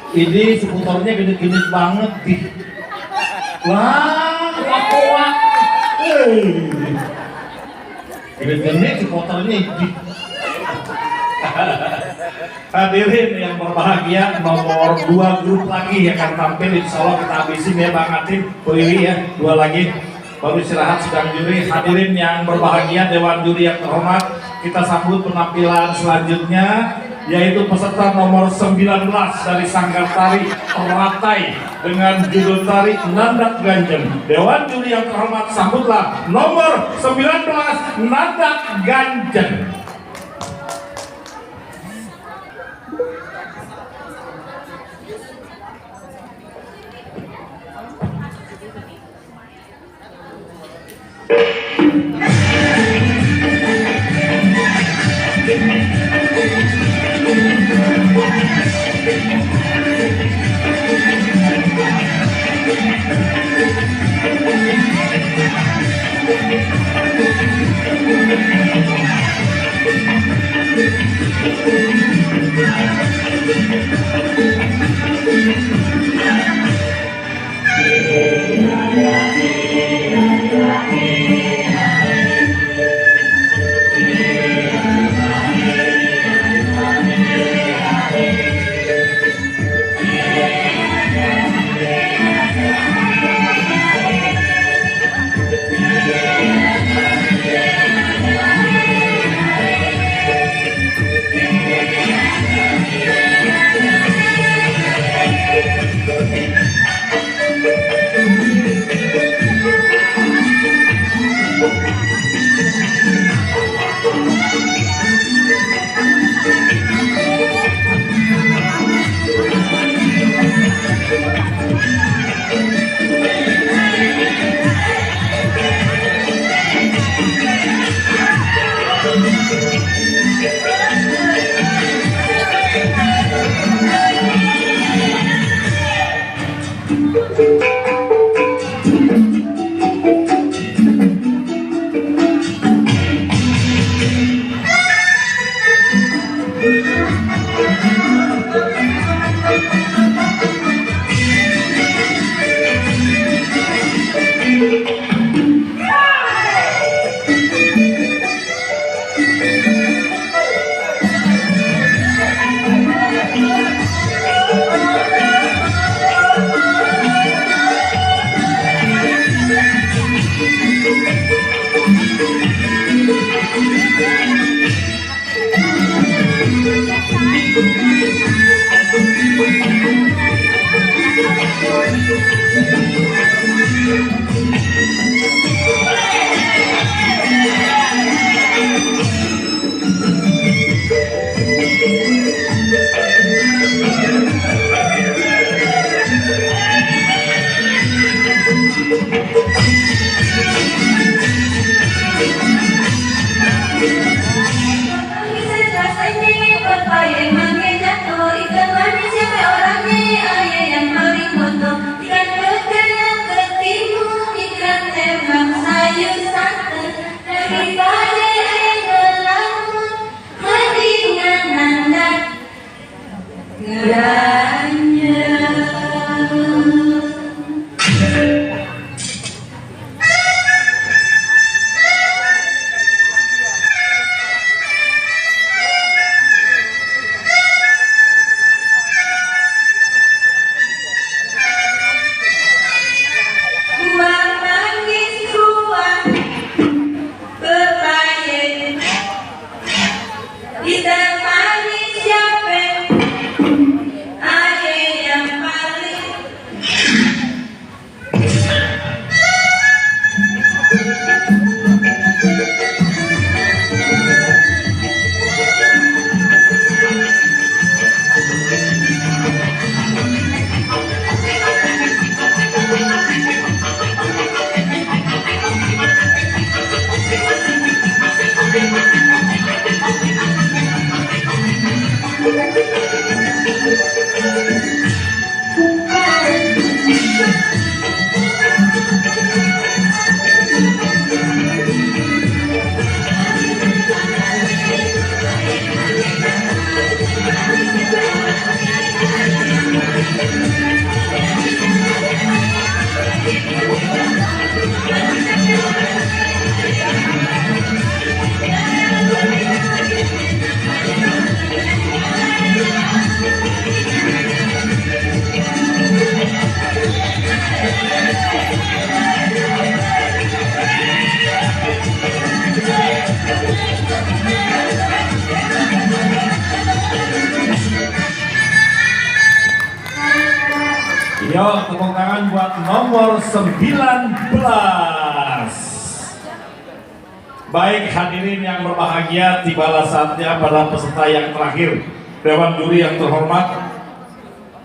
Ini seputarnya gede-gede banget di. Wah, aqua. Gede-gede seputarnya di. Hadirin yang berbahagia, nomor 2 grup lagi yang akan tampil, insya Allah kita habisin ya Bang Atif, Bu Iwi ya, 2 lagi baru istirahat sidang juri. Hadirin yang berbahagia, Dewan Juri yang terhormat, kita sambut penampilan selanjutnya yaitu peserta nomor 19 dari Sanggar Tari Teratai dengan judul tari Nandak Ganjen. Dewan Juri yang terhormat, sambutlah nomor 19 Nandak Ganjen.
Bisa jelasin Buah manggis buah pepaya ditemani siapa ada yang paling
Yo, tepuk tangan buat nomor 19. Baik hadirin yang berbahagia, tibalah saatnya pada peserta yang terakhir. Dewan juri yang terhormat,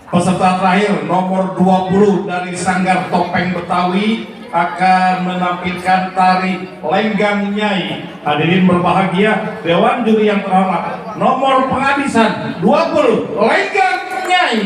peserta terakhir nomor 20 dari Sanggar Topeng Betawi akan menampilkan tari Lenggang Nyai. Hadirin berbahagia, Dewan juri yang terhormat, nomor penghabisan 20 Lenggang Nyai.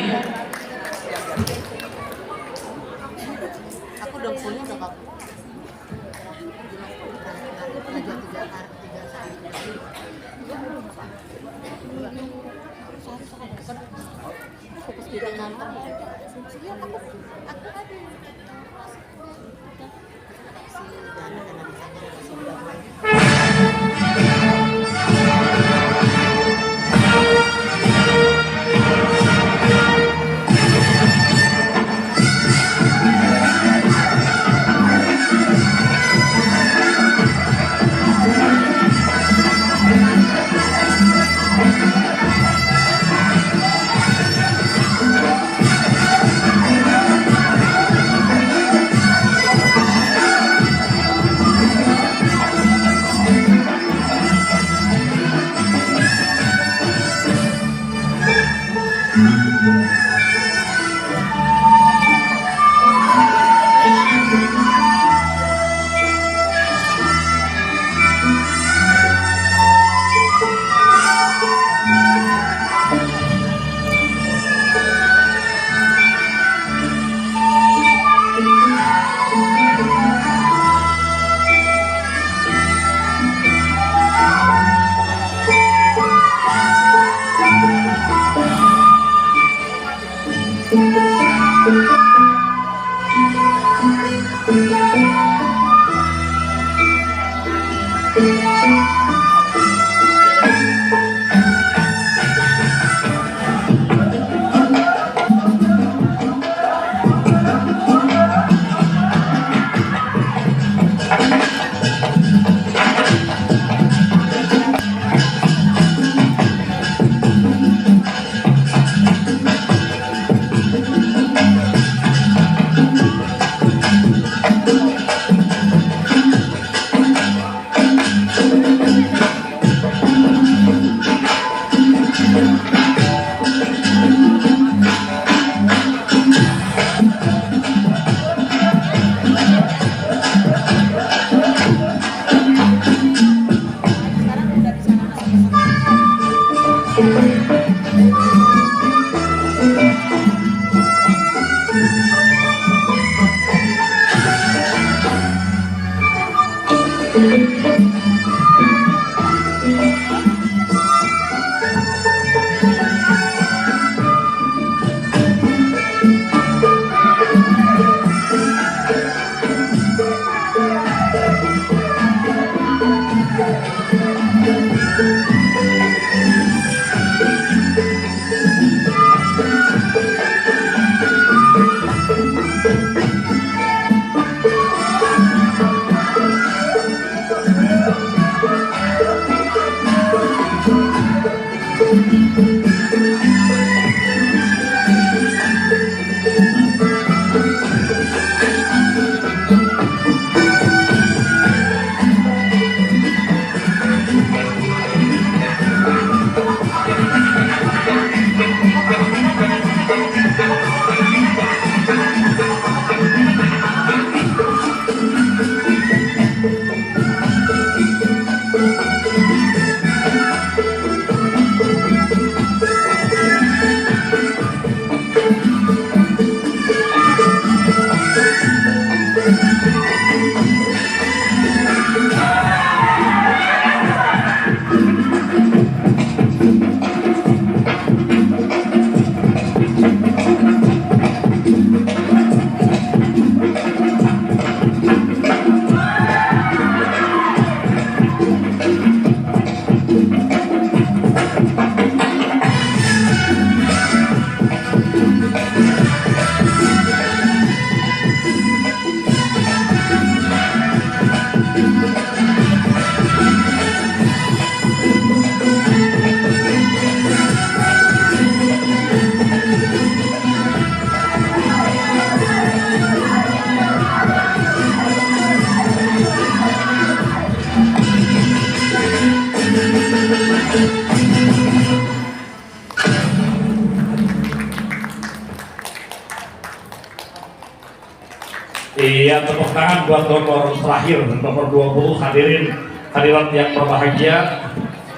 Iya, tepuk tangan buat nomor terakhir, nomor 20, hadirat yang berbahagia.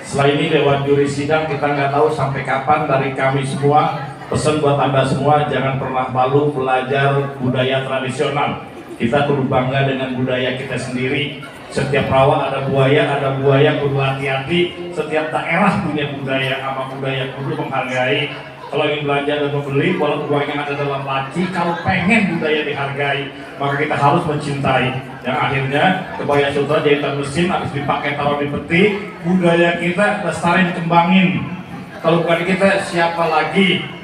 Setelah ini lewat juri sidang, kita nggak tahu sampai kapan. Dari kami semua, pesan buat Anda semua, jangan pernah malu belajar budaya tradisional. Kita kudu bangga dengan budaya kita sendiri. Setiap rawa ada buaya kudu hati-hati. Setiap daerah punya budaya, sama budaya kudu menghargai. Kalau ingin belanja dan membeli, walaupun uang yang ada dalam laci, kalau pengen budaya dihargai, maka kita harus mencintai. Yang akhirnya kebaya sutra jahitan mesin habis dipakai taruh di peti, budaya kita lestariin, kembangin. Kalau bukan kita, siapa lagi?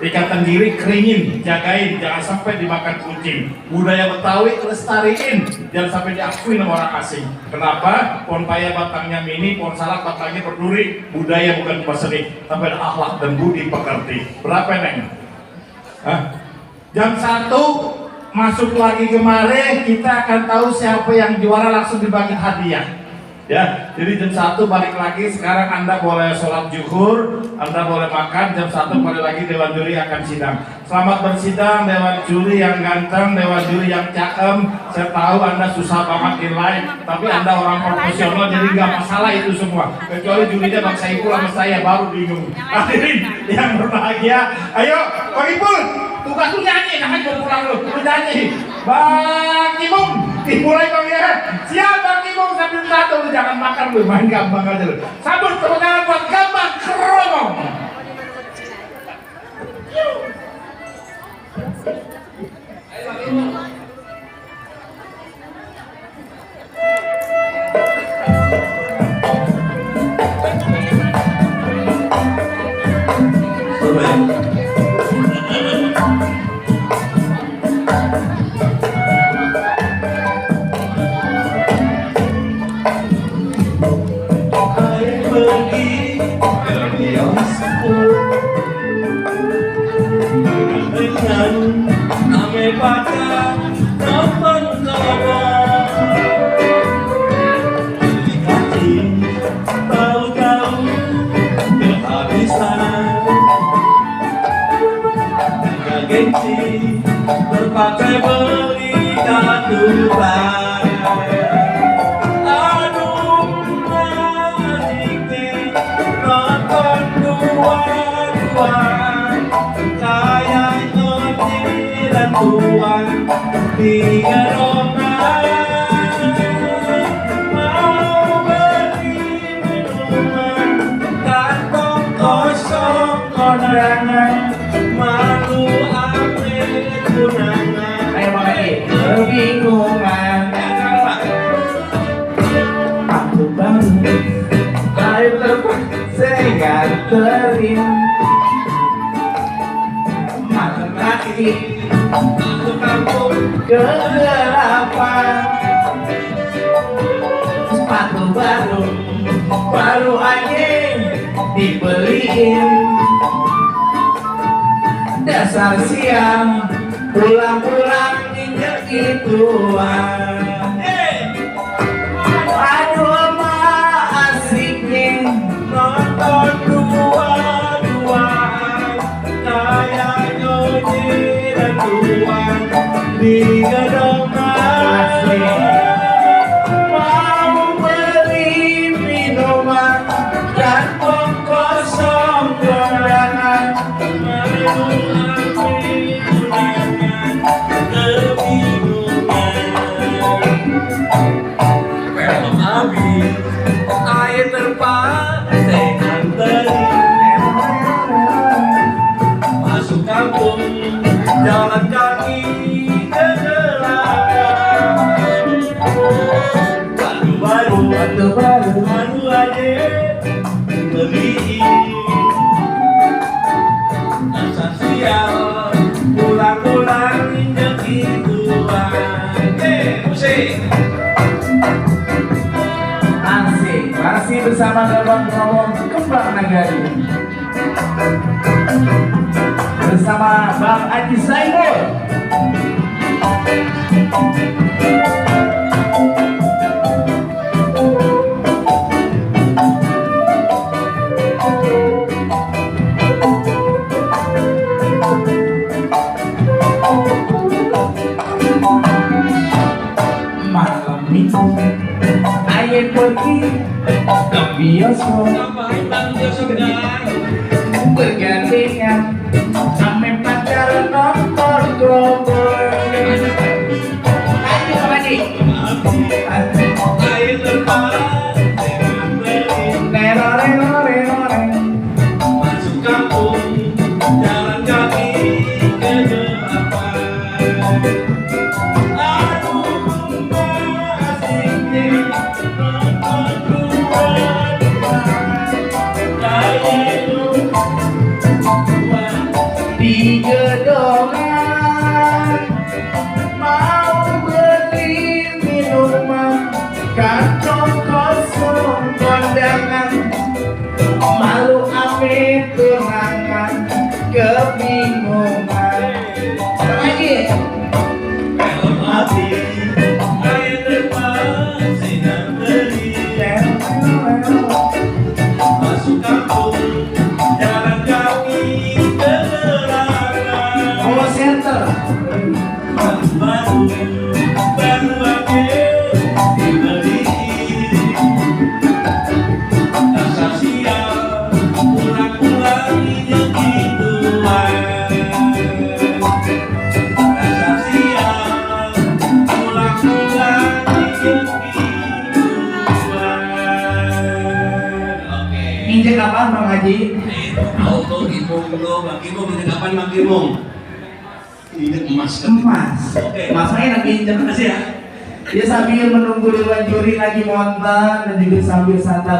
Ikatan diri, keringin, jagain, jangan sampai dimakan kucing. Budaya Betawi lestariin, jangan sampai diakui sama orang asing. Kenapa? Pohon paya batangnya mini, pohon salak batangnya berduri. Budaya bukan cuma seni, tapi ada akhlak dan budi pekerti. Berapa neng? Hah? Jam 1 masuk lagi kemarin, kita akan tahu siapa yang juara, langsung dibagi hadiah. Ya, jadi jam 1 balik lagi. Sekarang Anda boleh sholat zuhur, Anda boleh makan. Jam 1 balik lagi, Dewan Juri akan sidang. Selamat bersidang Dewan Juri yang ganteng, Dewan Juri yang cakem. Saya tahu Anda susah banget nilai, tapi Anda orang profesional, jadi nggak masalah itu semua. Kecuali jurinya Bang Saiful sama saya baru bingung. Hadirin yang berbahagia, ayo Bang Ipul, tugas lu nyanyi, jangan mau pulang lu nyanyi. Bang Imung, dimulai Bang ya. Siap Bang Imung, sambil satu lu jangan makan lu, main gampang aja lu. Sambut tepuk tangan buat Gampang Keromong.
Berpakai beli katuran, aduh nasibnya nonton dua-duaan, kayak nyoti dan tuan di gerongan. Mau beli minuman, kantong kosong kondangan, malu
Ayo Bang Edi, kebingungan. Aku baru kayu terpaksa terin. Matematik aku kampung kegelapan. Sepatu baru aja
dibeliin dasar siang pulang-pulang injek ituan. Aduh mah asiknya nonton dua-duaan kayak Yoji dan Tuan di gedongan. Mau beli minuman kantong kosong kondangan, mengulangi undangan kebingungan. Film habis, air terpakai nganterin masuk kampung, jalan kaki ke gelapan. Batu baru aja beliin dasar sial pulang-pulang injek ituan. Musik asik, masih bersama Gabang Ngomong Kembang Nagari bersama Bang Aji Saibul. Malam minggu ayo pergi ke bioskop, bergandengan sampai pacar nonton grogol. Ayo Madi, ayo lepas nerore masuk kampung, jalan kaki ke gelapan. Di gedongan mau beli minuman kantong kosong kondangan, malu ame tunangan kebingungan. Lagi film habis air lepas sinar beli masuk kampung, jalan kaki ke gelapan. Oh center baru aja dibeliin dasar sial pulang-pulang injek ituan. Dasar sial pulang-pulang injek ituan. Oke. Injek apa Bang Haji?
Auto Imung lo, Bang Imung ini kapan Bang Imung? Ini emas.
Oke. Masanya lagi injek aja ya. Dia sambil menunggu dewan juri lagi nonton dan juga sambil santap